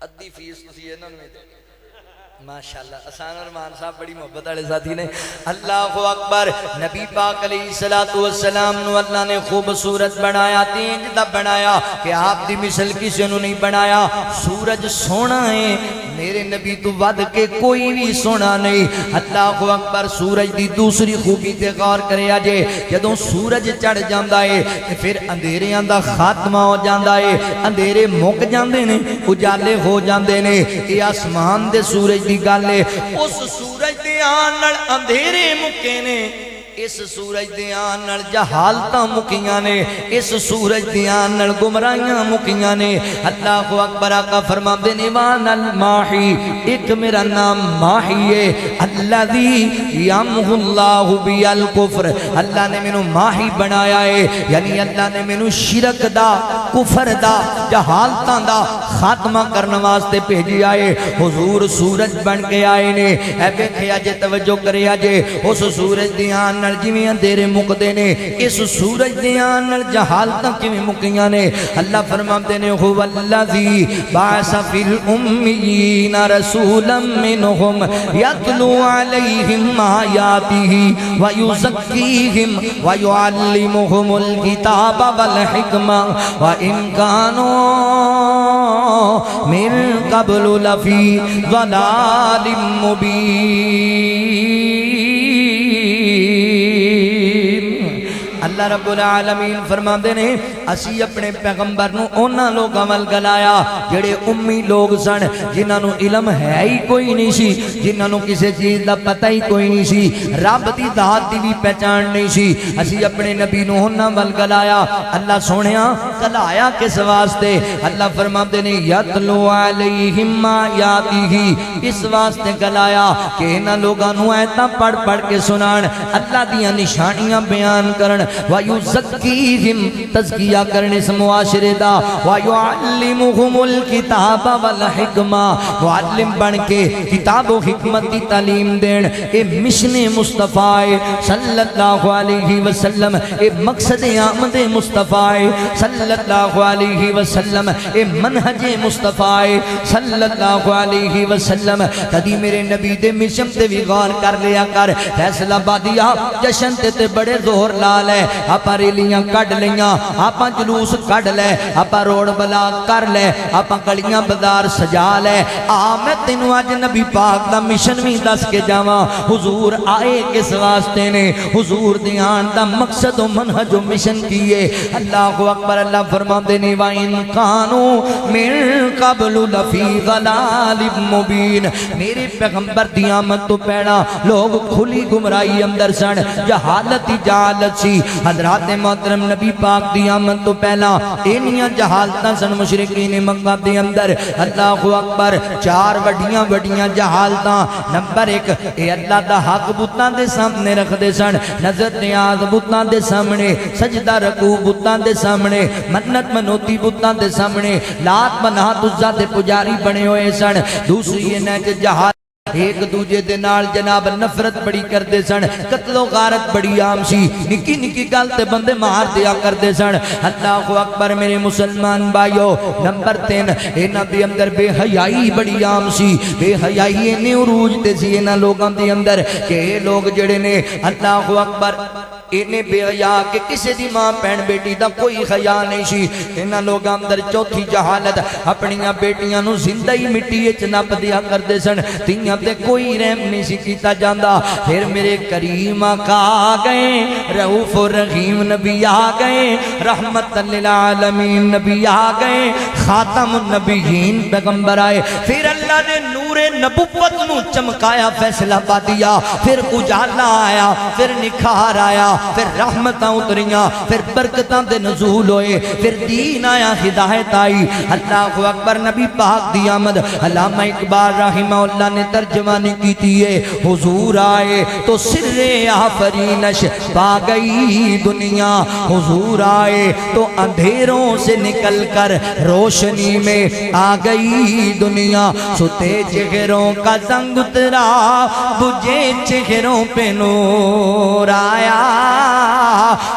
ادھی فیس تسی انہاں میں ماشاءاللہ اسان ارمان صاحب بڑی محبت والے ساتھی نے اللہ اکبر نبی پاک علیہ السلام نو اللہ نے خوبصورت بنایا تین دا بنایا کہ آپ دی مثل کسی نے نہیں بنایا سورج سونا ہے میرے نبی تو ود کے کوئی بھی سونا نہیں اللہ اکبر سورج دی دوسری خوبی تے غور کرے آجے جدوں سورج چڑھ جاندا ہے تے پھر اندھیریاں دا خاتمہ ہو جاندا ہے اندھیرے مک جاندے نے اجالے ہو جاندے نے اے آسمان دے سورج دی گل ہے اس سورج دے آن نال اندھیرے مکے نے اس سورج دیاں نال جہالتاں مکیاں نے اس سورج دیاں نال گمراہیاں مکیاں نے اللہ اکبر آقا فرماندے نے وان الماحی ایک میرا نام ماحی ہے الذی یمحو اللہ بی الکفر اللہ نے مینوں ماحی بنایا ہے یعنی اللہ نے مینوں شرک دا کفر دا جہالتاں دا خاتمہ کرنے واسطے بھیجیا ہے حضور سورج بن کے آئے نے اے ویکھیا جے توجہ کریا جے اس سورج دیاں نال جویں اندھیرے مکدے نے اس سورج دیاں نال جہالتاں کیویں مکیاں نے اللہ فرماندے نے هو الذی بعث فی الامیین رسولا منهم یتلو علیہم آیاتہ ویزکیہم ویعلمهم الکتاب والحکمہ وان کانوا من قبل لفی ضلال مبین اللہ رب العالمین فرماندے نے اسی اپنے پیغمبر نو اونا لوگاں ول گلایا جڑے امی لوگ سن جنہاں نو علم ہے ہی کوئی نہیں سی جنہاں نو کسی چیز دا پتہ ہی کوئی نہیں سی رب دی ذات دی بھی پہچان نہیں سی اسی اپنے نبی نو اونا ول گلایا اللہ سونیا گلایا کس واسطے اللہ فرماندے نے یتلو علیہم آیاتہ اس واسطے گلایا کہ انہاں لوگاں نو ایتاں پڑھ پڑھ کے سنان اللہ دیاں نشانیاں بیان کرن وَيُزَكِّيهِمْ تزکیہ کرنے اس معاشرے دا وَيُعَلِّمُهُمُ الْكِتَابَ وَالْحِکْمَةِ معلم بن کے کتاب و حکمت کی تعلیم دین اے مشن مصطفیٰ صلی اللہ علیہ وسلم اے مقصد آمد مصطفیٰ صلی اللہ علیہ وسلم اے منہج مصطفیٰ صلی اللہ علیہ وسلم کدی میرے نبی دے مشن تے بھی غور کر لیا کر فیصلہ بادیا جشن تے بڑے زہر لال ہے آپا ریلیاں کڑ لیاں آپا جلوس کڑ لے آپا روڑ بلا کر لے آپا گلیاں بازار سجا لے میں تینوں آج نبی پاک دا مشن بھی دس کے جاواں حضور آئے کس واسطے نے حضور دیان دا مقصد و منہج و مشن کیے اللہ اکبر اللہ فرماندے نے وَإِن كَانُوا مِن قَبْلُ لَفِي ضَلَالٍ مُبِينٍ میرے پیغمبر دی آمد تو پہلا لوگ کھلی گمرائی اندر سن جہالت ہی جہالت سی حضرات محترم نبی پاک دی آمد تو پہلا انیاں جہالتاں سن مشرکین مکہ دے اندر اللہ اکبر چار وڈیاں وڈیاں جہالتاں نمبر ایک اے اللہ دا حق بتاں دے سامنے رکھ دے سن نظر نیاز بتاں دے سامنے سجدہ رکوع بتاں دے سامنے منت منوتی بتاں دے سامنے لات منات عزا دے پجاری بنے ہوئے سن دوسری انہیں جہالت ایک دوجے دے نال جناب نفرت بڑی کردے سن قتل و غارت بڑی عام سی نکی نکی گل تے بندے مار دیا کردے سن اللہ اکبر میرے مسلمان بھائیو نمبر 3 انہاں دے اندر بے حیائی بڑی عام سی بے حیائی انہیں عروج تے سی انہاں لوگاں دے اندر کہ اے لوگ جڑے نے اللہ اکبر انہیں بے حیا کہ کسی دی ماں پہن بیٹی دا کوئی حیا نہیں سی انہاں لوگاں اندر چوتھی جہالت اپنیاں بیٹیاں نو زندہ ہی مٹی وچ نپ دیا کردے سن تیاں تے کوئی رحم نہیں سی کیتا جاندا پھر میرے کریم آقا آ گئے رؤوف الرحیم نبی آ گئے رحمت للعالمین نبی آ گئے خاتم النبیین پیغمبر آئے پھر اللہ نے نور نبوت نو چمکایا فیصلہ پا دیا پھر اجالا آیا پھر نکھار آیا پھر رحمتاں اتریاں پھر برکتاں دے نزول ہوئے پھر دین آیا ہدایت آئی اللہ اکبر نبی پاک دی آمد علامہ اقبال رحمہ اللہ نے ترجمانی کی تیئے حضور آئے تو سر آفرینش پا گئی دنیا حضور آئے تو اندھیروں سے نکل کر روشنی میں آ گئی دنیا ستے چہروں کا زنگ اترا بجھے چہروں پہ نور آیا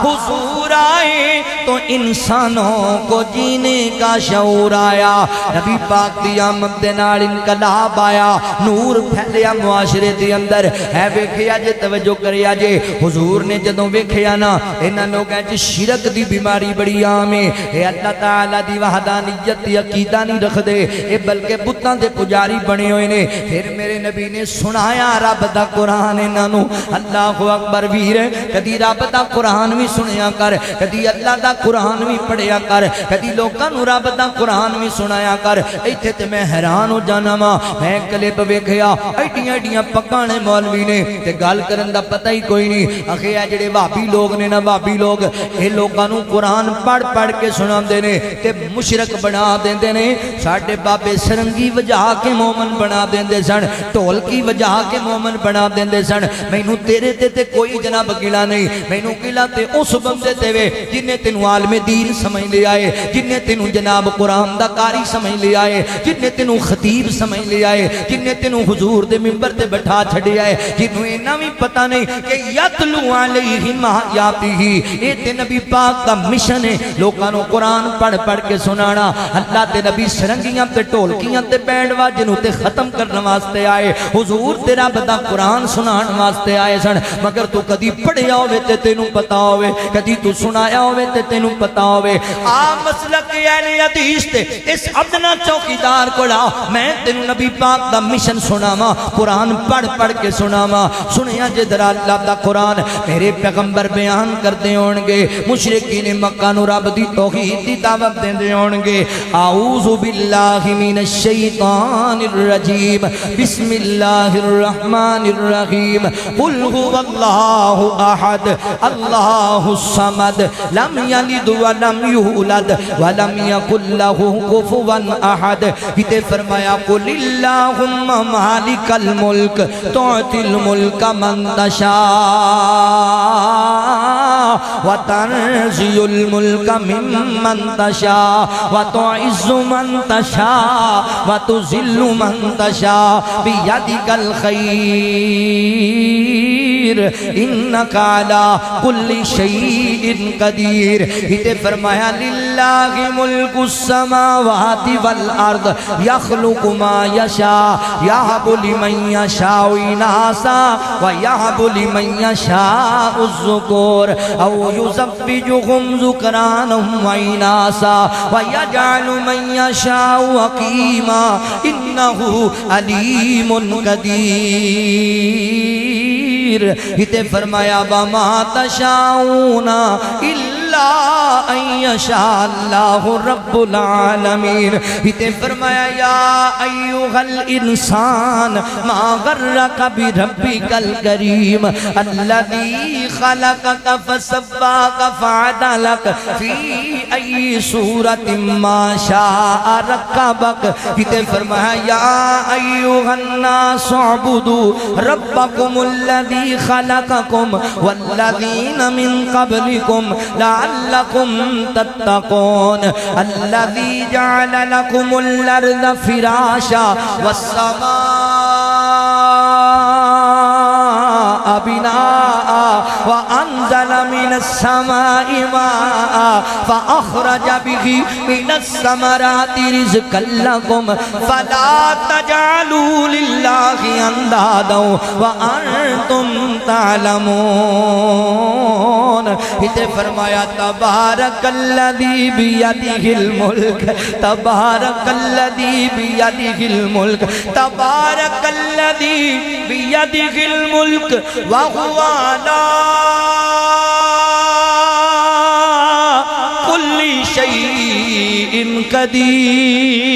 حضور آئے تو انسانوں کو جینے کا شعور آیا نبی پاک دی آمد دے نال انقلاب آیا نور پھیلیا معاشرے دے اندر ہے ویکھیا جے توجہ کریا جے حضور نے جدوں ویکھیا نا انہاں لوگاں وچ شرک دی بیماری بڑی عام ہے اے اللہ تعالی دی وحدانیت دی عقیدہ نہیں رکھدے اے بلکہ بتاں دے پجاری بنے ہوئے نے پھر میرے نبی نے سنایا رب دا قرآن انہاں نو اللہ اکبر ویر کدی رب دا قرآن بھی سنیا کر کدی اللہ دا قرآن بھی پڑھیا کر کدی لوکاں نو رب دا قرآن بھی سنایا کر ایتھے تے میں حیران ہو جانا وا میں کلپ ویکھیا ایڈیاں ایڈیاں پکانے مولوی نے تے گل کرن دا پتہ ہی کوئی نہیں اکھے اے جڑے بھابی لوگ نے نا بھابی لوگ اے لوکاں نو قرآن پڑھ پڑھ کے سناندے نے تے مشرک بنا دیندے نے ساڈے بابے سرنگی وجا کے مومن بنا دیندے سن ڈھول کی وجا کے مومن بنا دیندے سن مینوں تیرے تے کوئی جناب گلا نہیں مینوں گلا تے اس بندے تے وے جن نے تینوں عالم دین سمجھ لیا ہے جن نے تینوں جناب قرآن دا قاری سمجھ لیا ہے جن نے تینوں خطیب سمجھ لیا ہے جن نے تینوں حضور دے منبر تے بٹھا چھڈیا ہے جنوں انہاں وی پتہ نہیں کہ یتلو علیہم آیاتہ اے تے نبی پاک دا مشن ہے لوکاں نوں قرآن پڑھ پڑھ کے سنانا اللہ تے نبی سرنگیاں تے ڈھولکیاں تے بینڈ واجے نوں تے ختم کرن واسطے آئے حضور تے رب دا قرآن سنان واسطے آئے سن مگر تو کدی پڑھیا ہوئے تے تینوں پتہ ہوئے کدی تو سنایا ہوئے تے تینوں پتہ ہوئے مسلک اہل حدیث تے اس ادنا چوکیدار کولا میں تینوں نبی پاک دا مشن سناواں قرآن پڑھ پڑھ کے سناواں سنیا جے در اللہ دا قرآن میرے پیغمبر بیان کردے ہون گے مشرکین مکہ نو رب دی توحید دی دعوت دیندے ہون گے اعوذ باللہ من الشیطان الرجیم بسم اللہ الرحمن الرحیم قل هو اللہ احد اللہ الصمد لم یلد ولم یولد ولم یکن له کفوا احد یہ فرمایا قل اللہم مالک الملک تعطی الملک من تشاء وتنزع الملک ممن تشاء وتعز من تشاء وتذل من تشاء بیدک الخیر انک علی کل شیء قدیر یہ فرمایا للہ ملک السماوات والارض یخلق ما یشاء یہب لمن یشاء اناسا ویہب لمن یشاء الذکور او یزوجہم ذکرانا واناسا ویجعل من یشاء عقیما انہ علیم قدیر یہ فرمایا وما تشاؤون الا ان یشاء اللہ رب العالمین یہ فرمایا یا ایوہ الانسان ما غرک بربک الکریم الذی خلقک فسواک فعدلک فی ای صورت ما شاء رکبک یہ فرمایا یا ایوہ الناس اعبدوا ربکم الذی خلقکم والذین من قبلکم لعلکم تتقون الذی جعل لکم الارض فراشا والسماء وأنزل من السماء ماء فأخرج به من الثمرات رزقا لكم فلا تجعلوا لله أندادا وأنتم تعلمون. اسے فرمایا تبارک الذی بیدہ الملک، تبارک الذی بیدہ الملک، تبارک الذی بیدہ الملک وہو علی کل شیء قدیر.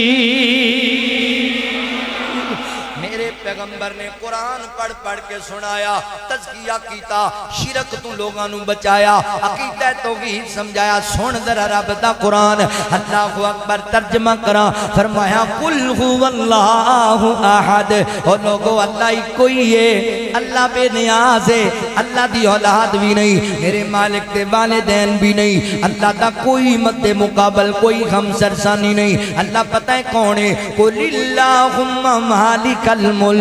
پیغمبر نے قرآن پڑھ پڑھ کے سنایا، تزکیہ کیتا، شرک تو لوگاں نو بچایا، عقیدہ توحید سمجھایا. سن ذرا رب دا قرآن. اللہ اکبر. ترجمہ کرا فرمایا قل هو اللہ احد. او لوگو اللہ ہی کوئی ہے، اللہ بے نیاز ہے، اللہ دی اولاد بھی نہیں، میرے مالک دے والدین بھی نہیں، اللہ دا کوئی مد مقابل، کوئی ہمسر ثانی نہیں. اللہ پتہ ہے کون ہے؟ قل اللہم مالک الملک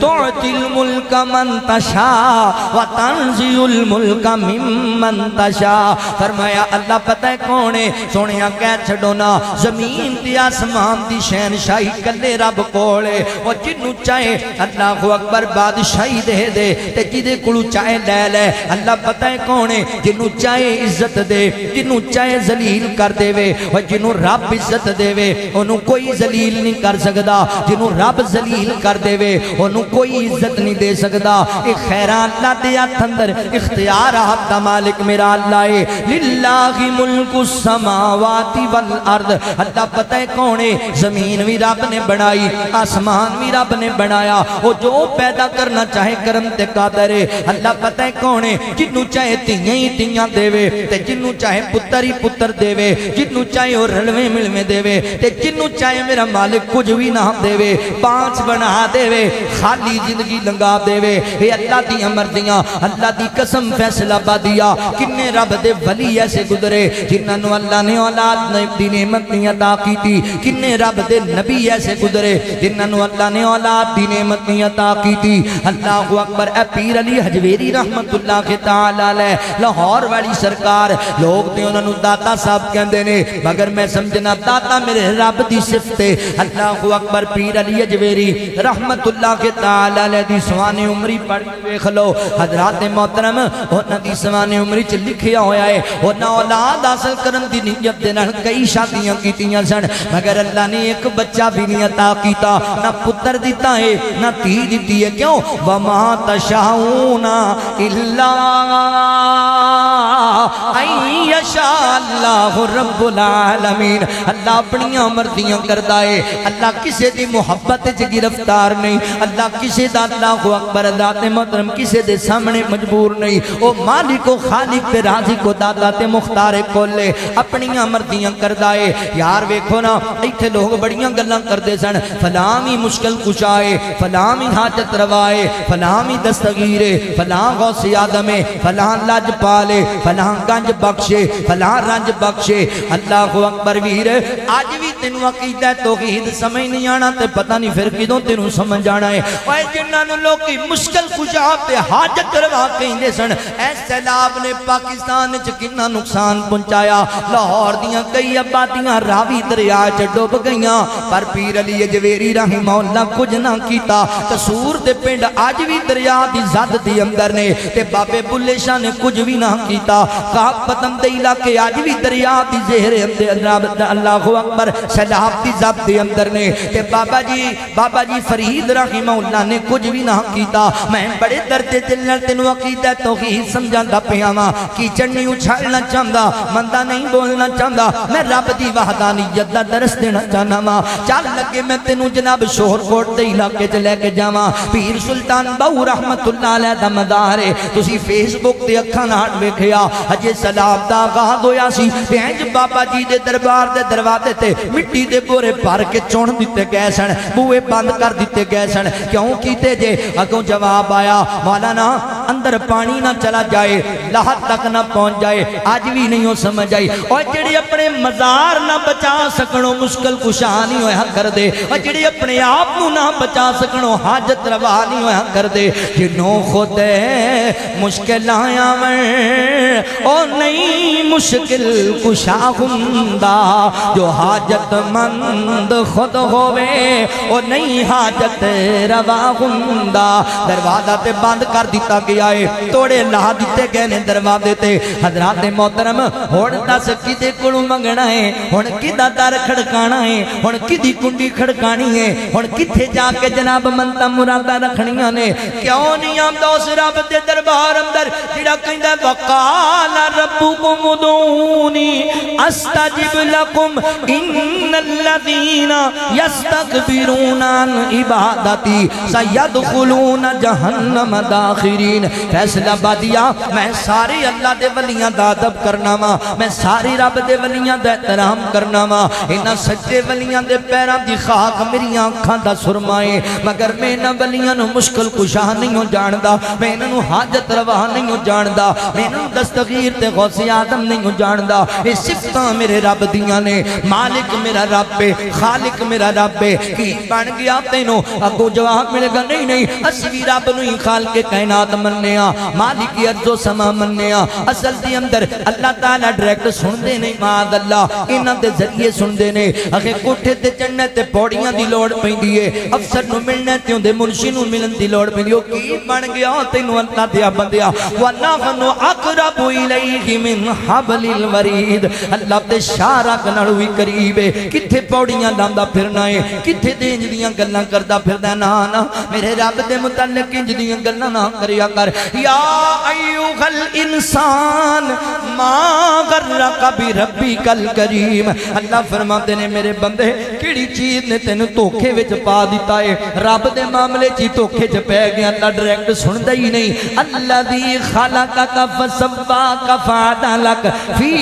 تعطی الملک من تشاء وتنزع الملک ممن تشاء. فرمایا اللہ پتہ ہے کون ہے؟ سونیا کہہ چھڑو نا، زمین دی آسمان دی شہنشاہی کلے رب کولے. وہ جنوں چاہے اللہ اکبر بادشاہی دے دے تے جدے کولو چاہے لے لے. اللہ پتہ ہے کون ہے؟ جنوں چاہے عزت دے، جنوں چاہے ذلیل کر دے وے. اور جنوں رب عزت دے وے انہوں کوئی ذلیل نہیں کر سکدا، جنوں رب ذلیل کر دے وے انہوں کوئی عزت نہیں دے سکدا. ایک خیران اللہ دے ہاتھ اندر اختیار آپ دا مالک میرا اللہ ہے. للہ ملک السماوات والارض. اللہ پتہ ہے کون ہے؟ زمین بھی رب نے بنائی، آسمان بھی رب نے بنایا. وہ جو پیدا کرنا چاہے کرم تے قادر ہے. اللہ پتہ ہے کون ہے؟ جنوں چاہے تیاں ہی تیاں دے وے تے جنوں چاہے پتر ہی پتر دے وے، جنوں چاہے وہ رلویں ملویں دے وے تے جنوں چاہے میرا مالک کچھ بھی نہ دے وے، پانچ بنا دے وے، خالی زندگی لنگا دے وے. اے اللہ دی مرضیاں. اللہ دی قسم فیصلہ بادیا. کنے رب دے ولی ایسے گزرے جنہاں نو اللہ نے اولاد دی نعمت نہیں عطا کیتی. کنے رب دے نبی ایسے گزرے جنہاں نو اللہ نے اولاد دی نعمت نہیں عطا کیتی. اللہ اکبر. اے پیر علی حجویری رحمت اللہ تعالی علیہ لاہور والی سرکار، لوگ تے انہاں نو داتا صاحب کہندے نے، مگر میں سمجھنا داتا میرے رب دی صفت ہے. اللہ اکبر. پیر علی حجویری رحمت اللہ کے تعالی علیہ دی سوانِ عمری پڑھ دیکھ لو حضرات محترم. انہاں دی سوانِ عمری چ لکھیا ہویا ہے انہاں اولاد حاصل کرن دی نیت دے نال کئی شادیاں کیتیاں سن، مگر اللہ نے ایک بچہ بھی نہیں عطا کیتا. نہ پتر دیتا ہے نہ تھی دیتی ہے. کیوں؟ وما تشاؤون الا ان یشاء اللہ رب العالمین. اللہ اپنیاں مرضیاں کردا ہے. اللہ کسے دی محبت وچ گرفتار نہیں. اللہ کسے دا اللہ اکبر ذات محترم کسے دے سامنے مجبور نہیں. او مالک و خالق تے رازق و داتا تے مختار کولے اپنیاں مرضیاں کردا ہے. یار ویکھو نا ایتھے لوگ بڑیاں گلاں کردے سن، فلاں وی مشکل کشا ہے، فلاں وی حاجت روا ہے، فلاں وی دستگیر ہے، فلاں غوث اعظم ہے، فلاں لاج پالے، فلاں گنج بخشے، فلاں رنج بخشے. اللہ اکبر. ویر اج وی تینوں عقیدہ توحید سمجھ نہیں آنا تے پتہ نہیں پھر کدوں تینوں سمجھ آنا ہے. اوے جنہاں نوں لوکی مشکل کشا تے حاجت روا کہندے سن، اے سیلاب نے پاکستان وچ کتنا نقصان پہنچایا. لاہور دیاں کئی آبادیاں راوی دریا وچ ڈوب گئیاں، پر پیر علی حجویری رحمہ اللہ کچھ نہ کیتا. قصور دے پنڈ اج وی دریا دی زد دی اندر نے تے بابے بلے شاہ نے کچھ بھی نہ کیتا. کاپ پتم دے علاقے اج وی دریا دی زہر اندر اللہ اکبر سیلاب دی زد دی اندر نے تے بابا جی فرید رحمہ اللہ نے کچھ بھی نہ کیتا. میں بڑے درد دل نال تینوں عقیدہ توحید سمجھاندا پیا واں. کیچڑ نہیں اچھالنا چاہندا، مندا نہیں بولنا چاہندا، میں رب دی وحدانیت دا درس دینا چاہنا واں. چل لگے میں تینوں جناب شور کوٹ دے علاقے چ لے کے جاواں. پیر سلطان بہو رحمت اللہ علیہ دا مدار ہے. تسی فیس بک تے اکھاں نال ویکھیا اجے سلام دا آغاز ہویا سی تے انج بابا جی دے دربار دے دروازے تے مٹی دے بورے بھر کے چون دتے گئے سن، بوئے بند کر دیتے گئے سن. کیوں کیتے جے؟ اگوں جواب آیا مولانا اندر پانی نہ چلا جائے لاہت تک نہ پہنچ جائے آج بھی نہیں ہو سمجھ آئی اور جڑے اپنے مزار نہ بچا سکنو مشکل کشا نہیں ہویا کر دے اور جڑے اپنے آپ نہ بچا سکنو حاجت روا نہیں ہویا کر دے جنوں خود مشکل آیا او نہیں مشکل کشا ہندہ جو حاجت مند خود ہوئے او نہیں حاجت روا ہندہ دروازہ تے بند کر دیتا گیا ہے توڑے لا دیتے گئے نے دروازے تے حضرات محترم ہون دس کدے کڑوں منگنا ہے ہون کدہ در کھڑکانا ہے ہون کدی کنڈی کھڑکانی ہے ہون کتھے جا کے جناب منتا مرادہ رکھنیاں نے کیوں نہیں آمدہ اس رب دے دربار اندر جڑا کہندہ وقال ربکم ادعونی استجب لکم ان الذین یستکبرون عن عبادتی سیدخلون جہنم داخرین فیصلہ بادیا میں ساری اللہ دے ولیاں دا ادب کرنا وا میں ساری رب دے ولیاں دا احترام کرنا وا انہاں سچے ولیاں دے پیراں دی خاک میری آنکھاں دا سرمائے مگر میں انہاں ولیاں نو مشکل کشا نہیں ہو جاندا میں انہاں نو حاجت روا نہیں ہو جاندا میں انہاں نو دستگیر تے غوث آدم نہیں ہو جاندا یہ صفتاں میرے رب دیاں نے مالک میرا رب ہے خالق میرا رب ہے کی بن گیا تینوں اگو جواب ملے گا نہیں نہیں اسی بھی رب نو ہی خالق کائنات مننے آ مالک ارض و سما مننے آ اصل دی اندر اللہ تعالیٰ ڈائریکٹ سن دے نہیں معاذ اللہ انہاں دے ذریعے سن دے نے اگے کوٹھے تے چڑھنے تے پوڑیاں دی لوڑ پیندی ہے افسر نو ملنے تے اوندے منشی نو ملن دی لوڑ پیندی او کی بن گیا تینوں اللہ دیا بندیا وَنَحْنُ أَقْرَبُ إِلَيْهِ مِنْ حَبْلِ الْوَرِيدِ اللہ تے شارک نال وی قریب ہے کتھے پوڑیاں لاندا پھرنا ہے کتھے دینج دیاں گلاں کردا پھردا نا نا میرے رب دے متعلق انج دیاں گلاں نہ کریا کر یا ایھا الانسان ما غرک بربک الکریم اللہ فرماتے نے میرے بندے کیڑی چیز نے تینوں دھوکے وچ پا دیتا ہے رب دے معاملے چ دھوکے چ پے گیا اللہ ڈائریکٹ سندا ہی نہیں الذی خلقک فسواک فعدلک فی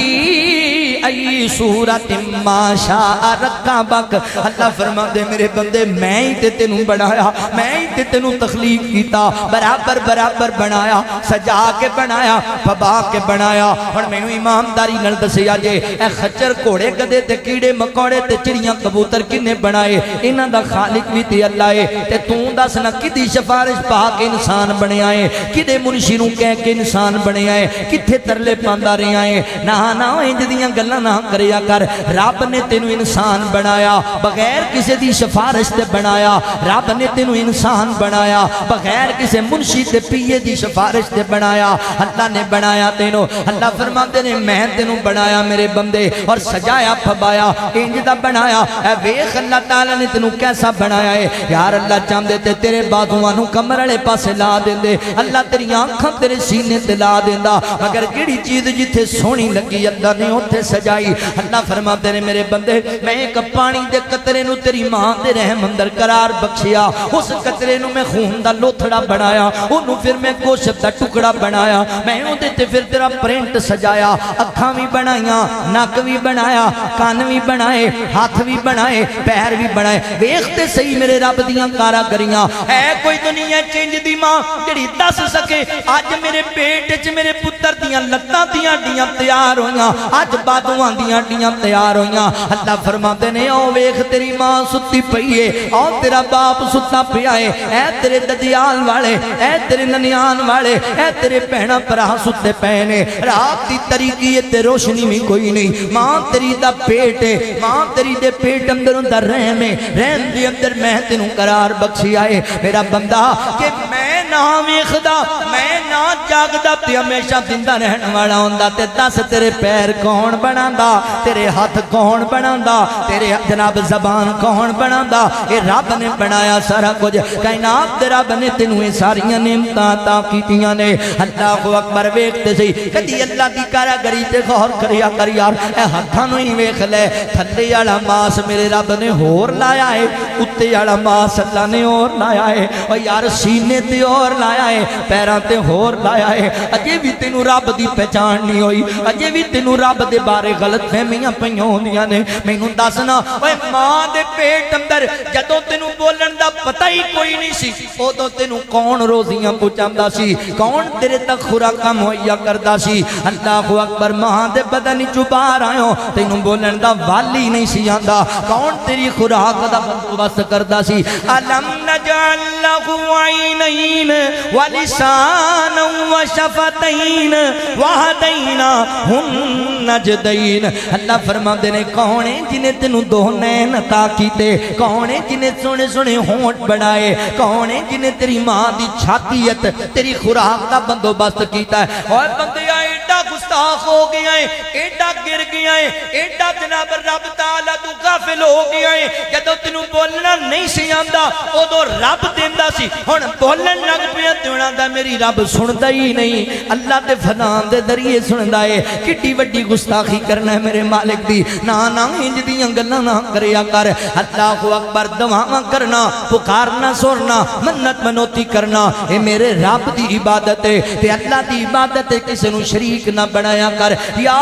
ای صورت ما شاء رکبک اللہ فرماتے میرے بندے میں ہی تے تینوں بنایا میں ہی تے تینوں تخلیق کیتا برابر برابر بنایا سجا کے بنایا پبا کے بنایا اور میں ایمانداری نال دسیا جے اے خچر گھوڑے گدے تے کیڑے مکوڑے تے چڑیاں کبوتر کنے بنائے انہاں دا خالق بھی تے اللہ ہے تے تو دس نہ کدی سفارش پا کے انسان بنیا ہے کدے منشی نوں کہہ کے انسان بنیا ہے کتھے ترلے پاندا رہیا ہے نہ نہ انج دیاں گلاں نہ کریا کر رب نے تینوں انسان بنایا بغیر کسی دی سفارش تے بنایا رب نے تینوں انسان بنایا بغیر کسی منشی تے پیے دی سفارش تے بنایا اللہ نے بنایا تینوں اللہ فرماتے نے میں تینوں بنایا میرے بندے اور سجایا پھبایا انج دا بنایا اے ویکھ اللہ تعالی نے تینوں کیسا بنایا ہے یار اللہ چاہندے تے تیرے بازواں نوں کمر والے پاسے لا دیندے اللہ تیری آنکھاں تیرے سینے تے لا دیندا مگر کیڑی چیز جتھے سونی لگی اللہ نے اوتھے سجائی اللہ فرماتے نے میرے بندے میں ایک پانی دے قطرے نو تیری ماں دے رحم اندر قرار بخشیا اس قطرے نو میں خون دا لوتھڑا بنایا انہوں پھر میں گوشت دا ٹکڑا بنایا میں اودے تے پھر تیرا پرنٹ سجایا اکھاں بھی بنائیاں نک بھی بنایا کان بھی بنائے ہاتھ بھی بنائے پیر بھی بنائے ویکھتے صحیح میرے رب دیاں کاراگریاں اے کوئی دنیا چنج دی ماں جڑی دس سکے اج میرے پیٹ وچ میرے پتر دیاں لتاں دیاں ہڈیاں تیار ہویاں اج بادواں دیاں ہڈیاں تیار ہویاں اللہ فرماتے نے او ویکھ تیری ماں ستی پئی ہے او تیرا باپ ستا پیا ہے اے تیرے ددیال والے اے تیرے ننیان والے اے تیرے بہنا بھرا ستے پے نے رات دی طریقی تے روشنی بھی کوئی نہیں ماں تیری دا پیٹ ہے ماں تیری دے پیٹ اندر اندر رحم ہے رحم دے اندر میں تینوں قرار بخشیا ہے میرا بندہ کہ میں نہ ویکھدا میں نہ جاگدا تے ہمیشہ زندہ رہن والا ہوندا تے دس تیرے پیر کون بناندا تیرے ہاتھ کون بناندا تیرے جناب زبان کون بناندا اے رب نے بنایا سارا کچھ کائنات دے رب نے تینوں اے ساریاں نعمتاں عطا کیتیاں نے اللہ اکبر ویکھتے سی کدی اللہ دی کاراگری تے غور کریا کر یار اے ہتھاں نوں ہی ویکھ لے تھلے والا ماس میرے رب نے ہور لایا ہے اُتے والا ماس اللہ نے اور لایا ہے او یار سینے تے ہور لایا ہے پیراں تے ہور لایا ہے اجے بھی تینوں رب دی پہچان نہیں ہوئی اجے بھی تینوں رب دے بارے غلط فہمیاں پئیاں ہوندیاں نے مینوں دسنا اوے ماں دے پیٹ اندر جدوں تینوں بولن دا پتہ ہی کوئی نہیں سی اودوں تینوں کون روزیاں پہنچاندا سی کون تیرے تک خوراکاں مہیا کردا سی اللہ اکبر ماں دے بدن چوں باہر آئیو تینوں بولن دا والی نہیں سی آندا کون تیری خوراک دا بندوبست کردا سی الم نجعل له عینین ولسانا وشفتین وہدیناہ النجدین اللہ فرماندے نے کون ہے جنہیں تینوں دو نین عطا کیتے کون ہے جنہیں سونے سونے ہونٹ بڑھائے کون ہے جنہیں تیری ماں دی چھاتیت تیری خوراک دا بندوبست کیتا ہے اور بندے ایڈا گستاخ ہو گیا ہے ایڈا گر گیا ہے ایڈا جناب رب تعالیٰ تو غافل ہو گیا ہے جدو تینوں بولنا نہیں سی آندا ادو رب دیندا سی ہن بولن لگ پیا تیونا دا میری رب سندا ہی نہیں اللہ دے فلان دے ذریعے سندا ہے کڈی وڈی گستاخی کرنا ہے میرے مالک دی نا انج دیاں گلاں نہ کریا کر اللہ اکبر دعاواں کرنا پکارنا سرنا منت منوتی کرنا اے میرے رب دی عبادت ہے تے اللہ دی عبادت ہے کسے نو شریک نہ بنایا کر یا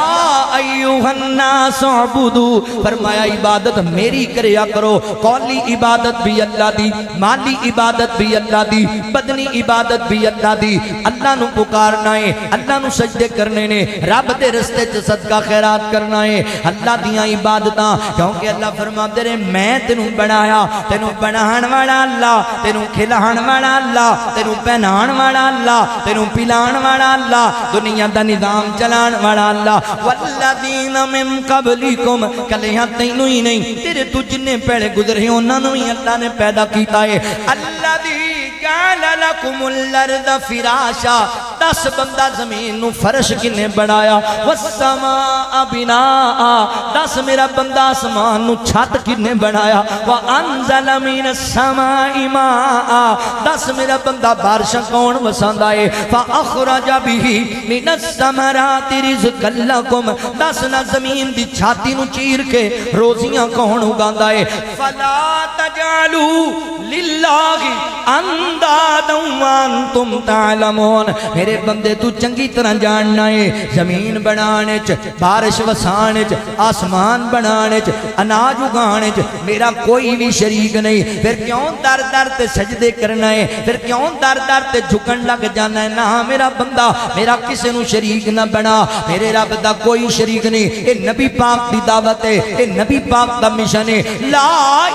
ایوہ الناس عبدو فرمایا عبادت میری کریا کرو قولی عبادت بھی اللہ دی مالی عبادت بھی اللہ دی بدنی عبادت بھی اللہ دی اللہ نو پکارنا ہے اللہ نو سجدے کرنے نے رب دے رستے چ صدقہ خیرات کرنا ہے اللہ دیاں عبادتاں کیونکہ اللہ فرماندے نے میں تینوں بنایا تینوں بناہن والا اللہ تینوں کھلاہن والا اللہ تینوں پہنان والا اللہ تینوں پلان والا اللہ دنیا دا نظام چلان والا اللہ والذین من قبلکم کلیاں تینوں ہی نہیں تیرے تو جنہیں پہلے گزرے انہاں نوں ہی اللہ نے پیدا کیتا ہے الذی جعل لکم الارض فراشا 10 بندہ زمین نو فرش کنے بنایا والسماء بناء 10 میرا بندہ آسمان نو چھت کنے بنایا وانزل من السماء ماء 10 میرا بندہ بارش کون وساندا ہے فاخرج به من الثمرات رزقا لکم 10 نہ زمین دی چھاتی نو چیر کے روزیاں کون اگاندا ہے فلا تجعلوا للہ اندادا وانتم تعلمون میرے بندے تو چنگی طرح جاننا ہے زمین بنانے چ بارش وسانے چ آسمان بنانے چ اناج اگانے چ میرا کوئی بھی شریک نہیں پھر کیوں در در تے سجدے کرنا ہے پھر کیوں در در تے جھکن لگ جانا ہے نہ میرا بندہ میرا کسی نو شریک نہ بنا میرے رب دا کوئی شریک نہیں اے نبی پاک دی دعوت ہے اے نبی پاک دا مشن ہے لا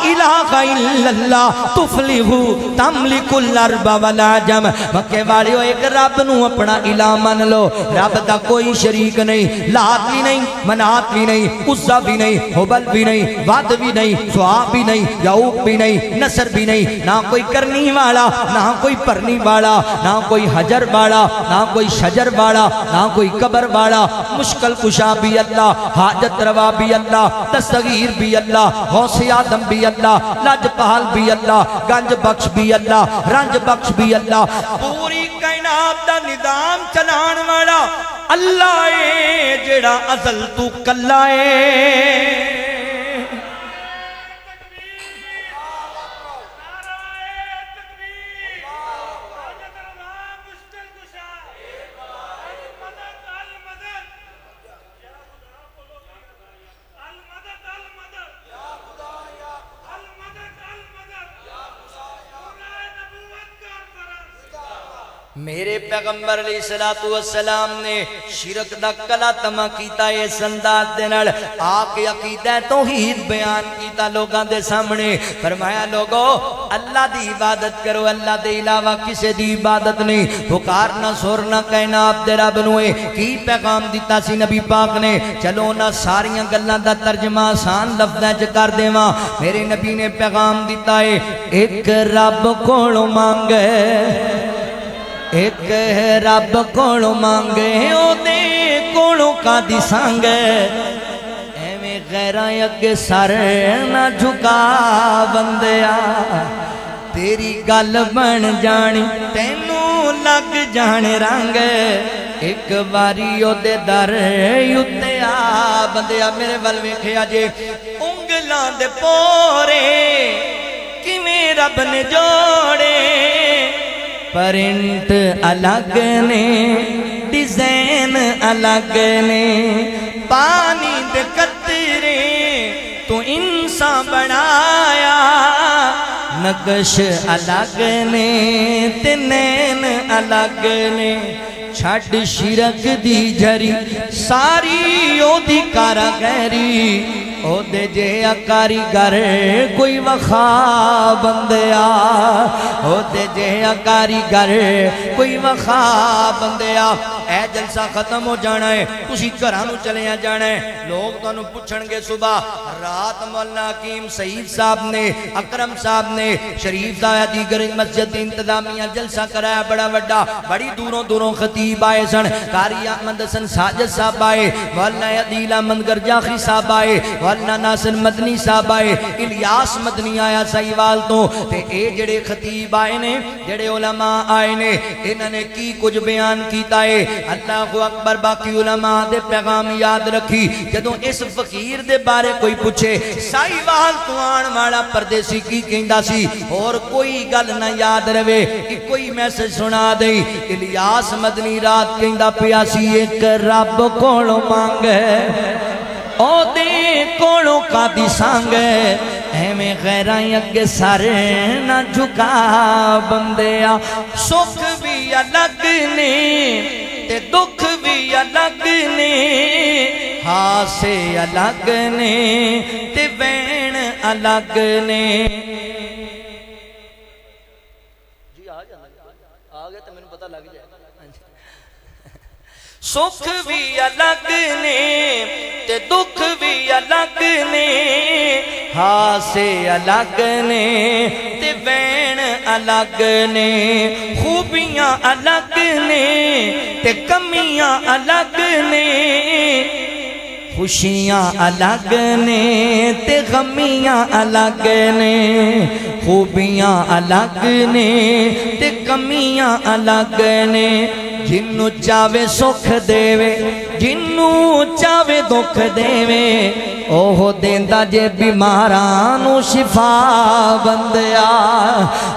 الہ الا اللہ تفلحو تملک الارض والعجم مکے والیو ایک رب نو اپنا الہ من لو رب دا کوئی شریک نہیں لات بھی نہیں منات بھی نہیں عزا بھی نہیں حبل بھی نہیں واد بھی نہیں سواب بھی نہیں یعوق بھی نہیں نصر بھی نہیں نہ کوئی کرنی والا نہ کوئی پرنی والا نہ کوئی حجر والا نہ کوئی شجر والا نہ کوئی قبر والا مشکل کشا بھی اللہ حاجت روا بھی اللہ دستگیر بھی اللہ غوث آدم بھی اللہ لاج پہل بھی اللہ گنج بخش بھی اللہ رنج بخش بھی اللہ پوری کائنات دا نظام چلان والا اللہ اے جڑا ازل تو کلا اے میرے پیغمبر علیہ السلام نے شرک دا کلا تما کیتا ہے سنداد دے نال آکے عقیدہ توحید بیان کیتا لوگاں دے سامنے فرمایا لوگو اللہ دی عبادت کرو اللہ دے علاوہ کسے دی عبادت نہیں پکارنا سورنا کہنا آپ دے رب نوے کی پیغام دیتا سی نبی پاک نے چلو نہ ساریاں گلاں دا ترجمہ آسان لفظاں چ کر دیواں میرے نبی نے پیغام دیتا ہے ایک رب کولوں مانگے ایک رب کولوں مانگے او دے کولوں کا دی سانگے ایویں غیراں اگے سر نہ جھکا بندیا تیری گل بن جانی تینوں لگ جانے رنگ ایک باری او دے در اُتے آ بندیا میرے ول ویکھیا جے انگلاں دے پورے کیویں رب نے جوڑے پرنٹ الگ نے ڈیزائن الگ نے پانی دے قطرے تو انسان بنایا نقش الگ نے تے نین الگ نے چھڈ شرک دی جھری ساری او دی کاراگری او دے جے کاریگر کوئی وخا بندیا او دے جے کاریگر کوئی وخا بندیا اے جلسہ ختم ہو جانا ہے تسی گھرانوں چلے جانا ہے لوگ تانوں پوچھن گے صبح رات مولانا حکیم سعید صاحب نے اکرم صاحب نے شریف دا دیگر مسجد انتظامیہ جلسہ کرایا بڑا وڈا بڑی دوروں دوروں خطیب آئے سن قاری احمد حسن ساجد صاحب آئے مولانا عدیل احمد گرجاخی صاحب آئے مولانا ناصر مدنی صاحب آئے الیاس مدنی آیا سائیوال تو تے اے جڑے خطیب آئے نے جڑے علماء آئے نے انہوں نے کی کچھ بیان کیتا ہے اللہ اکبر باقی علماء دے پیغام یاد رکھی جدوں اس فقیر دے بارے کوئی پوچھے سائیوال تو آن والا پردیسی کی کہندا سی اور کوئی گل نہ یاد رہے کوئی میسج سنا دے الیاس مدنی رات کہندا پیا سی ایک رب کولوں مانگے او دے کولوں کا دی سانگے ایویں غیراں اگے سارے نہ جھکا بندیا سکھ بھی الگ نے تے دکھ بھی الگ نے ہاسے الگ نے تے وین الگ نے جی آ گئے تو میں نے پتہ لگ جائے سکھ بھی الگ نے تے دکھ بھی الگ نے ہاسے الگ نے تے وین الگ نے خوبیاں الگ نے تے کمیاں الگ نے خوشیاں الگ نے تے غمیاں الگ نے خوبیاں الگ نے تے کمیاں الگ نے جنوں چاہے سکھ دے جنوں چاہے دکھ دے اوہ دیندا جے بیمارانوں شفا بندیا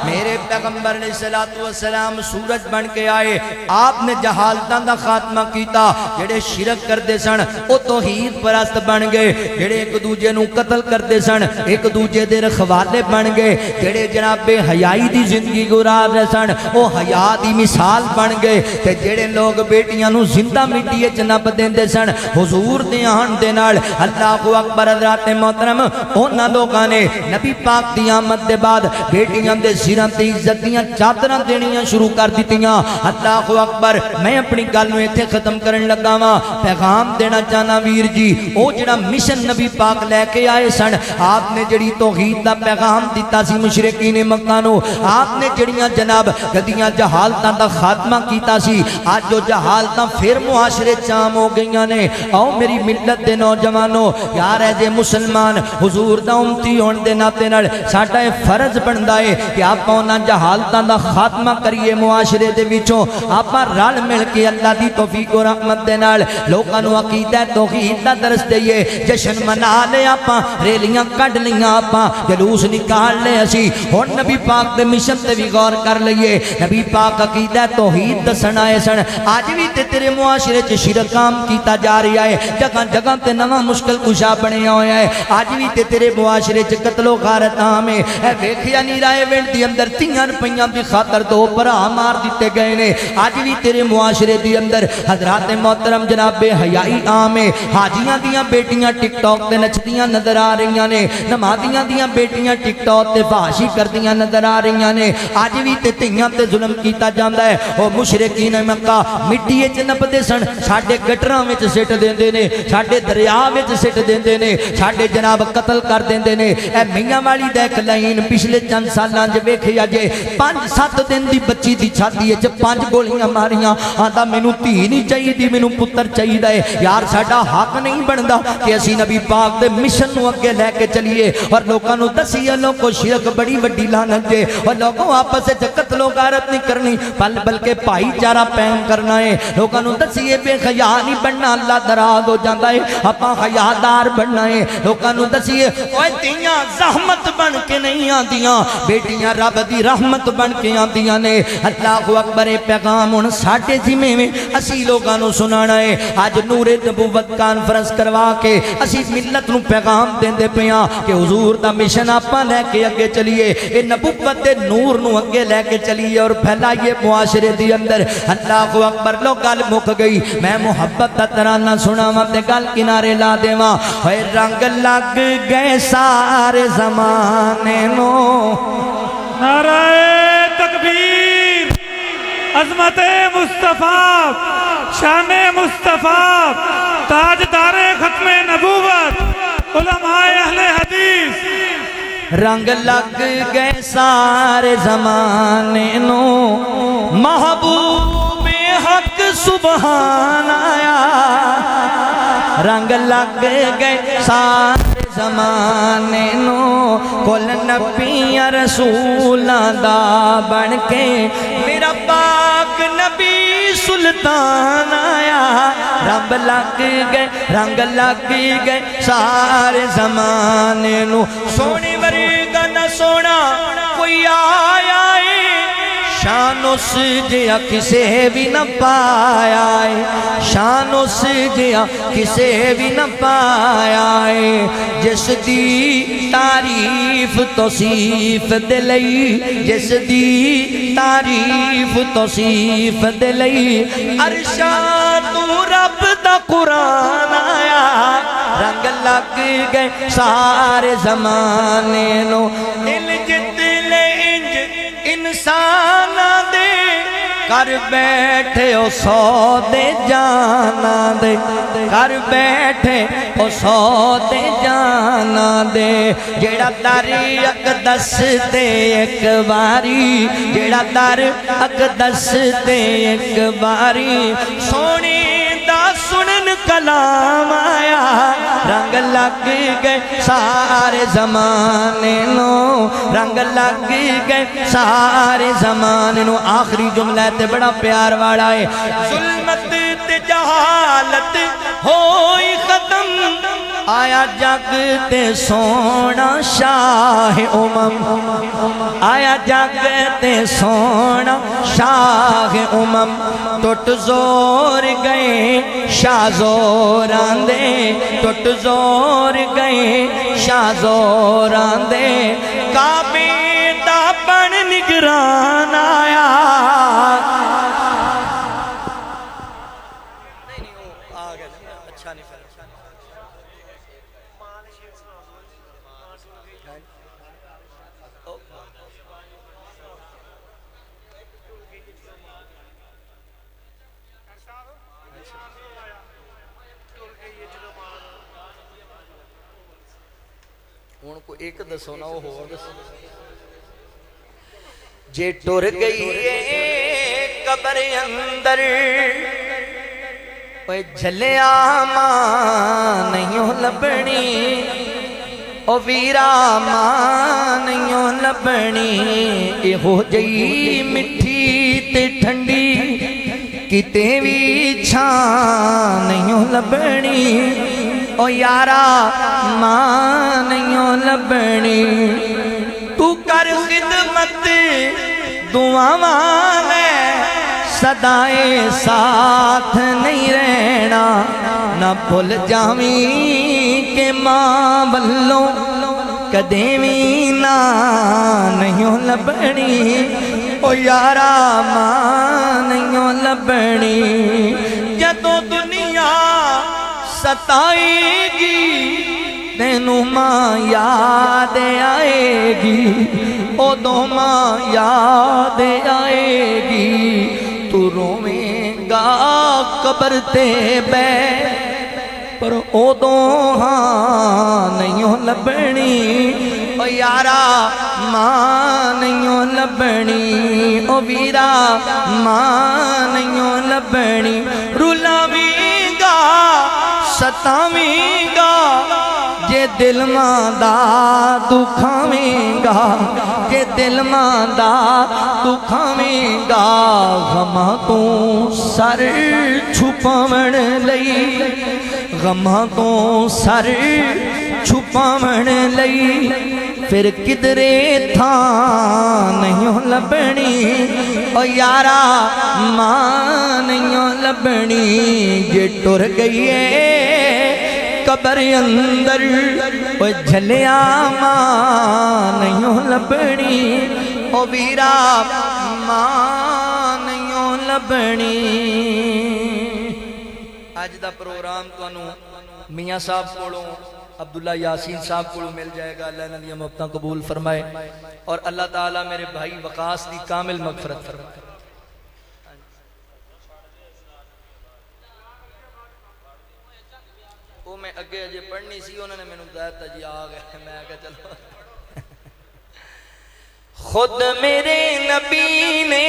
میرے پیغمبر علیہ الصلوۃ والسلام سورج بن کے آئے آپ نے جہالتاں دا خاتمہ کیتا جڑے شرک کردے سن او توحید پرست بن گئے جڑے ایک دوجے نوں قتل کردے سن ایک دوجے دے رکھوالے بن گئے جڑے جناب بے حیائی دی زندگی گزار رہے سن او حیا دی مثال بن گئے تے جڑے لوگ بیٹیاں نوں زندہ مٹی وچ نپ دیندے سن حضور دے آن دے نال اللہ اکبر حضرات محترم اونا لوگاں نے نبی پاک دی آمد دے بعد بیٹیاں دے سراں تے عزت دیاں چادراں دینیاں شروع کر دتیاں اللہ اکبر میں اپنی گل نوں ایتھے ختم کرن لگا واں پیغام دینا چاہنا ویر جی او جڑا مشن نبی پاک لے کے آئے سن آپ نے جڑی توحید دا پیغام دتا سی مشرکین مکہ نوں آپ نے جڑیاں جناب گدیاں جہالتاں دا خاتمہ کیتا سی آج جو جہالتاں پھر معاشرے چام ہو گئیاں نے او میری ملت دے نوجوانوں یار اے جے مسلمان حضور دا امتی ہون دے ناتے نال ساڈا اے فرض بندا ہے کہ آپاں انہاں جہالتاں دا خاتمہ کریے معاشرے دے وچوں آپاں رل مل کے اللہ دی توفیق و رحمت دے نال لوکاں نوں عقیدہ توحید دا درس دئیے جشن منا لے آپاں ریلیاں کڈ لیاں آپاں جلوس نکال لے اسی ہن نبی پاک دے مشن تے وی غور کر لئیے نبی پاک عقیدہ توحید دسن آئے سن اج وی تے تیرے معاشرے چ شرک عام کیتا جا رہا ہے جگہ جگہ تے نواں مشکل کشا بنیا ہویا ہے اج وی تے تیرے معاشرے چ قتل و غارت عام ہے اے ویکھیا نہیں رائے ونڈ دی اندر 3 روپیاں دی خاطر دو بھرا مار دتے گئے نے اج وی تیرے معاشرے دی اندر حضرات محترم جناب بے حیائی عام ہے حاجیاں دیاں بیٹیاں ٹک ٹاک تے نچدیاں نظر آ رہیاں نے نمازیاں دیاں بیٹیاں ٹک ٹاک تے فحاشی کردیاں نظر آ رہیاں نے اج وی تے تیاں تے ظلم کیتا جاندا ہے او مشرکین مکہ مٹی وچ نپدے سن ساڈے گٹراں وچ سٹ دیندے نے ساڈے دریا وچ سٹ دیندے نے ساڈے جناب قتل کر دیندے نے اے میاں والی دا ایک لائن پچھلے چند سالاں وچ ویکھیا جے 5-7 دن دی بچی دی چھاتی وچ 5 گولیاں ماریاں آندا مینوں دھی نہیں چاہیے مینوں پتر چاہیے ہے یار ساڈا حق نہیں بندا کہ اسی نبی پاک دے مشن نوں اگے لے کے چلیے اور لوکاں نوں دسیے لوکو شرک بڑی وڈی لعنت ہے اور لوکوں آپس وچ قتل و غارت نہیں کرنی بلکہ بھائی چارہ قائم کرنا ہے لوکاں نوں دسیے بے حیا نہیں بننا اللہ ناراض ہو جاندا ہے آپاں حیادار بننا ہے لوکاں نوں دسیے اوے تیاں زحمت بن کے نہیں آندیاں بیٹیاں رب دی رحمت بن کے آندیاں نے اللہ اکبر پیغام ہن ساڈے ذمہ میں اسی لوکاں نوں سنانا ہے اج نور نبوت کانفرنس کروا کے اسی ملت نوں پیغام دیندے پیاں کہ حضور دا مشن آپاں لے کے اگے چلیے اے نبوت دے نور نوں اگے لے کے چلیے اور پھیلائیے معاشرے دی اندر اللہ اکبر لو گل مک گئی میں محبت دا ترانہ سناواں تے گل کنارے لا دیواں اے رنگ لگ گئے سارے زمانے نو نعرہ تکبیر عظمت مصطفیٰ شان مصطفیٰ تاجدار ختم نبوت علماء اہل حدیث رنگ لگ گئے سارے زمانے نو محبوب حق سبحان آیا رنگ لگ گئے سارے زمانے نو کل نبی رسولاں دا بن کے میرا پاک نبی سلطان آیا رب لگ گئے رنگ لگ گئے سارے زمانے نو سونے ورگا نہ سونا کوئی آیا ہے شان اس جیا کسے بھی نہ پایا ہے شان اس جیا کسے بھی نہ پایا ہے جس دی تعریف توصیف دلئی جس دی تعریف توصیف دلئی ارشاد رب دا قرآن آیا رنگ لگ گئے سارے زمانے نو دل جت لے انج انسان دے کر بیٹھے او سودے جانا دے کر بیٹھے او سودے جانا دے جیڑا در اقدس دے ایک باری جیڑا در اقدس دے ایک باری سونی دا سنن کلام آیا رنگ لگ گئے سارے زمانے نو رنگ لگ گئے سارے زمانے نو آخری جملہ تے بڑا پیار والا ہے ظلمت تے جہالت ہوئی ختم آیا جگ تے سونا شاہ آیا جگ تے سونا شاہ ٹوٹ زور گئے شاہ زوران دے ٹوٹ زور گئے شاہ زوران دے کعبے دا بن نگران آیا ہوں کو ایک دسو نا وہ جے ٹر گئی قبر اندر جھلیا ماں نہیں لبنی او ویرا ماں نہیں لبنی اے ہو جئی مٹھی تے ٹھنڈی کتے بھی چھان نہیں لبنی او یارا ماں نہیں لبنی تو کر خدمت دعاواں لے صدائے ساتھ نہیں رہنا نہ بھول جاویں کہ ماں بلوں کدے بھی نہ نہیں لبنی او یارا ماں نہیں لبنی جدوں دنیا ستائے گی تینوں ماں یاد آئے گی ادوں ماں یاد آئے گی تو رویں گا قبر تے بیٹھ پر ادوں ہاں نہیں لبنی او یارا ماں نہیں لبنی او ویرا ماں نہیں لبنی رلاویں گا ستاویں گا جے کہ دل ماندا تو کھاویں گا کہ دل ماندا تو کھاویں گا غماں تو سر چھپاون لئی غماں تو سر چھپاون لئی پھر کدرے تھاں نہیں لبنی او یارا ماں نہیں لبنی جے ٹر گئی ہے قبر اندر او جھلیا ماں نہیں لبنی او ویرا ماں نہیں لبنی اج دا پروگرام تانوں میاں صاحب کولوں عبداللہ یاسین صاحب کو مل جائے گا اللہ نے محبتاں قبول فرمائے اور اللہ تعالیٰ میرے بھائی وقاص دی کامل مغفرت فرمائے وہ میں اگے اجے پڑھنی سی انہوں نے میں نے بتایا تھا جی آ گئے میں آگے چلو خود میرے نبی نے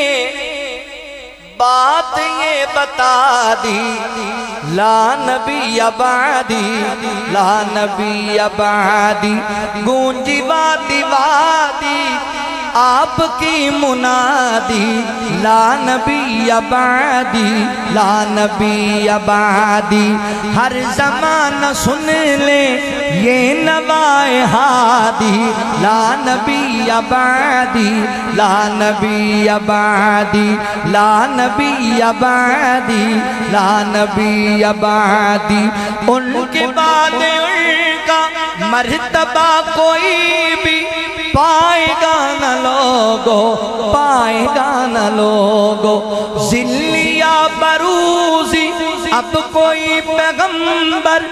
بات یہ بتا دی لا نبی بعدی لا نبی بعدی گونجی وادی وادی آپ کی منادی لا نبی بعدی لا نبی بعدی ہر زمانہ سن لے یہ نوائے ہادی لا نبی بعدی لا نبی بعدی لا نبی بعدی لا نبی بعدی ان کے بعد ان کا مرتبہ کوئی بھی پائے گا نہ لوگو پائے گا نہ لوگو ذلیا بروزی اب کوئی پیغمبر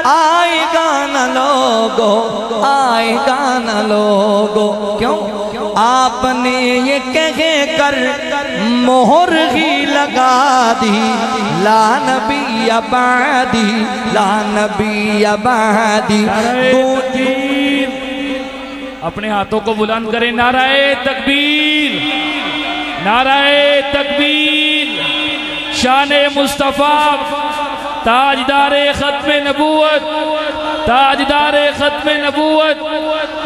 آئے گا نہ لوگو آئے گا نہ لوگو کیوں آپ نے یہ کہہ کر مہر ہی لگا دی لا نبی بعدی لا نبی بعدی اپنے ہاتھوں کو بلند کریں نعرہ تکبیر نعرہ تکبیر شان مصطفیٰ تاجدار ختم نبوت تاجدار ختم نبوت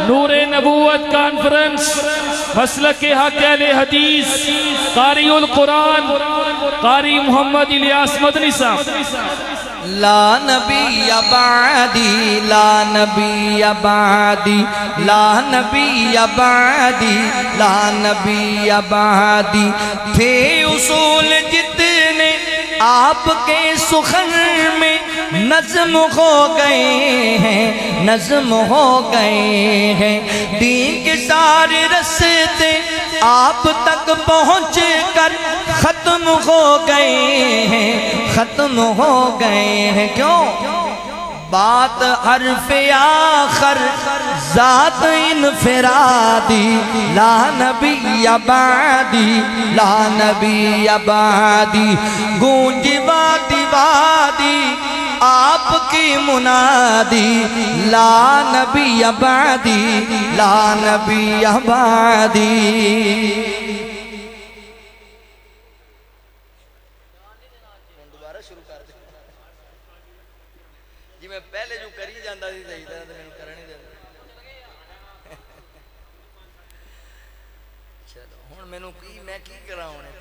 نور نبوت کانفرنس مسلک حق اہل حدیث قاری القرآن قاری محمد الیاس مدنی صاحب لا نبی بعدی لا نبی بعدی لا نبی بعدی لا نبی بعدی تھے اصول جتنے آپ کے سخن میں نظم ہو گئے ہیں نظم ہو گئے ہیں دین کے سارے رستے آپ تک پہنچ کر ختم ہو گئے ہیں ختم ہو گئے ہیں کیوں بات حرف آخر ذات انفرادی لا نبی بعدی لا نبی بعدی گونج وادی وادی آپ کی منادی لا نبی بعدی لا نبی بعدی دوبارہ شروع کر دیں جی میں پہلے جو کری جاندہ تھی صحیح طرح تو میں کرنے دے چلو ہون میں کی کرا ہونے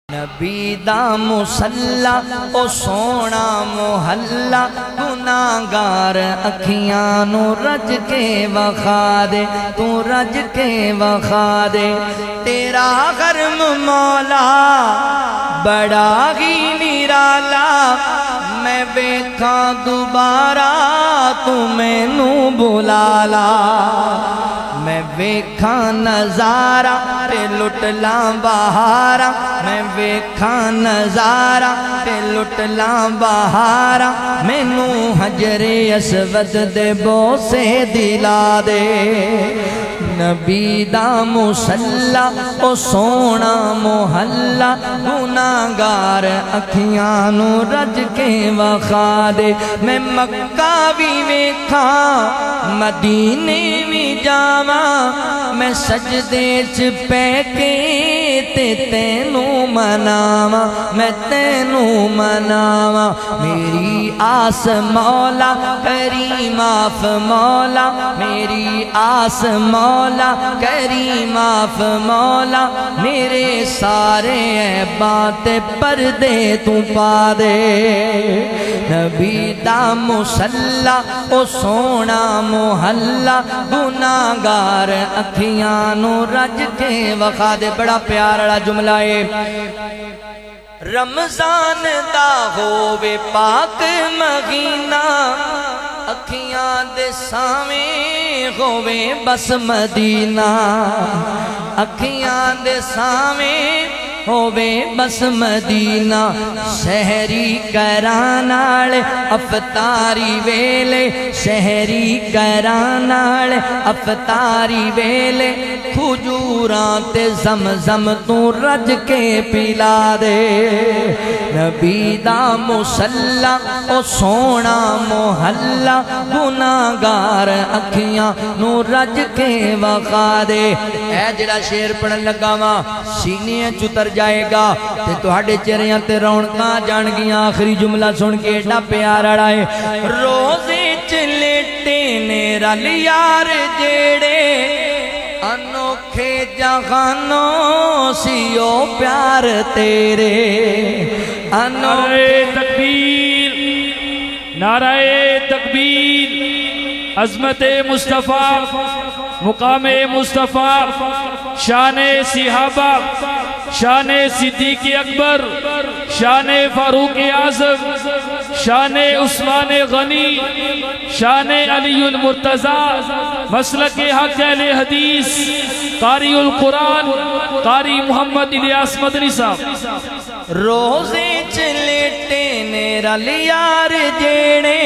نبی دا مصلا او سونا محلہ گناہگار اکھیاں نو رج کے وخا دے تو رج کے وخا دے تیرا غرم مولا بڑا ہی نرالا میں ویکھاں دوبارہ تو مینوں بلا لا میں ویکھاں نظارہ تے لٹ لاں بہارا میں ویکھاں نظارہ تے لٹ لاں بہارا مینوں حجر اسود دے بوسے دلا دے نبی دا مصلا او سونا محلہ گناہگار اکھیاں نو رج کے وخا دے میں مکہ بھی ویکھاں مدینے بھی جاواں میں سجدے چ پے کے تے تینوں مناواں میں تینوں مناواں میری آس مولا کریم آف مولا میری آس مولا کریم آف مولا میرے سارے عیباں تے پردے تو پا دے نبی دا مصلا او سونا محلہ گناہگار اکھیاں نو رج کے وخا دے بڑا پیار والا جملہ ہے رمضان دا ہووے پاک مہینہ اکھیاں دے سامیں ہووے بس مدینہ اکھیاں دے سامیں ہووے بس مدینہ سحری کران والے افطاری ویلے سحری کران والے افطاری ویلے کھجوراں تے زمزم تو رج کے پلا دے نبی دا مصلا او سونا محلہ گناہگار اکھیاں نو رج کے وخا دے اے جڑا شعر پڑھن لگا وا سینے چتر جائے گا تے تہاڈے چہریاں تے رونقاں جان گیاں آخری جملہ سن کے ایڈا پیار والا ہے روزے چ لیٹے نے رل یار جیڑے انوکھے جہانوں سیو پیار تیرے نعرہ تکبیر نعرہ تکبیر عظمت مصطفیٰ مقام مصطفیٰ شان صحابہ شان صدیق اکبر شان فاروق اعظم شان عثمان غنی شان علی المرتضی مسلک حق اہل حدیث قاری القرآن قاری محمد الیاس مدنی صاحب روزے چ لیٹے نے رل یار جیڑے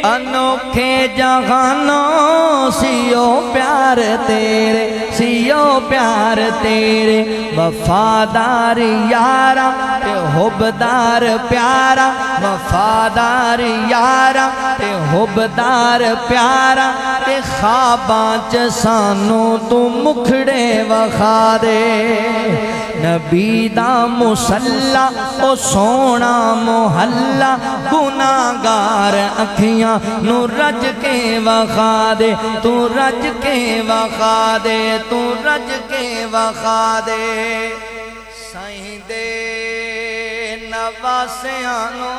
انوکھے جہانوں سیو پیار تیرے سیو پیار تیرے وفادار یارا تے حبدار پیارا وفادار یارا تے حبدار پیارا تے خواباں چ سانوں تو مکھڑے وخا دے نبی دا مصلا او سونا محلہ گناہگار اکھیاں نو رج کے وخا دے تو رج کے وخا دے تو رج کے وخا دے سائیں دے نواسیانوں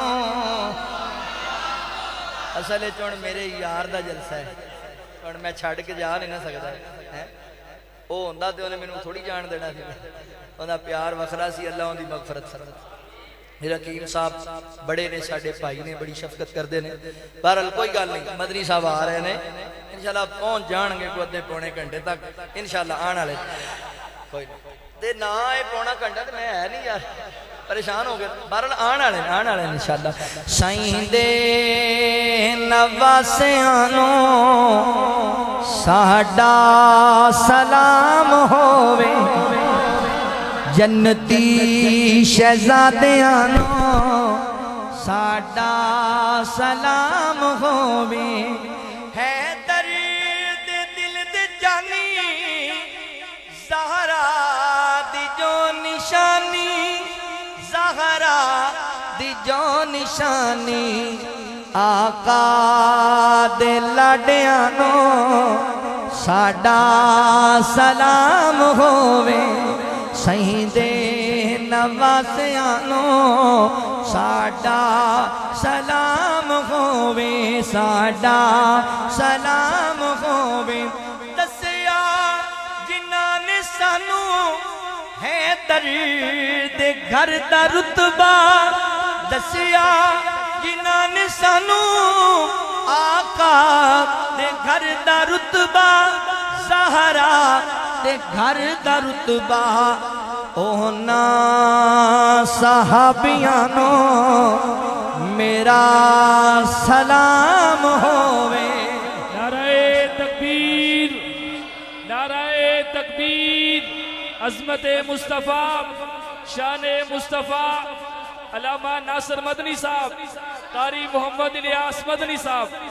اصل چون میرے یار دا جلسہ ہے چون میں چھڑ کے جا نہیں نہ سکتا ہے او ہوندا تے انہیں مینوں تھوڑی جان دینا سی انہاں پیار وکھرا سی اللہ ان دی مغفرت فرمائے میرا حکیم صاحب بڑے نے ساڈے بھائی نے بڑی شفقت کردے نے بہرحال کوئی گل نہیں مدنی صاحب آ رہے ہیں انشاءاللہ پہنچ جان گے کوئی ادھے پونے گھنٹے تک انشاءاللہ آن والے کوئی نہیں تے نہ اے پونا گھنٹہ تے میں ہے نہیں یار پریشان ہو گئے بہرحال آن والے انشاءاللہ سائیں دے نواسیانوں ساڈا سلام ہووے جنتی شہزادیاں نو ساڈا سلام ہووے ہے درد دل دے جانی زہرا دی جو نشانی زہرا دی جو نشانی آقا دے لاڈیاں نو ساڈا سلام ہووے سائیں دے نواسیانوں ساڈا سلام ہووے ساڈا سلام ہووے دسیا جنہاں نے سانوں ہے درد گھر دا رتبہ دسیا جنہاں نے سانوں آقا دے گھر دا رتبہ زہرا دے گھر دا رتبہ اونا صحابیانو میرا سلام ہووے نعرہ تکبیر عظمت مصطفیٰ شان مصطفیٰ علامہ ناصر مدنی صاحب قاری محمد الیاس مدنی صاحب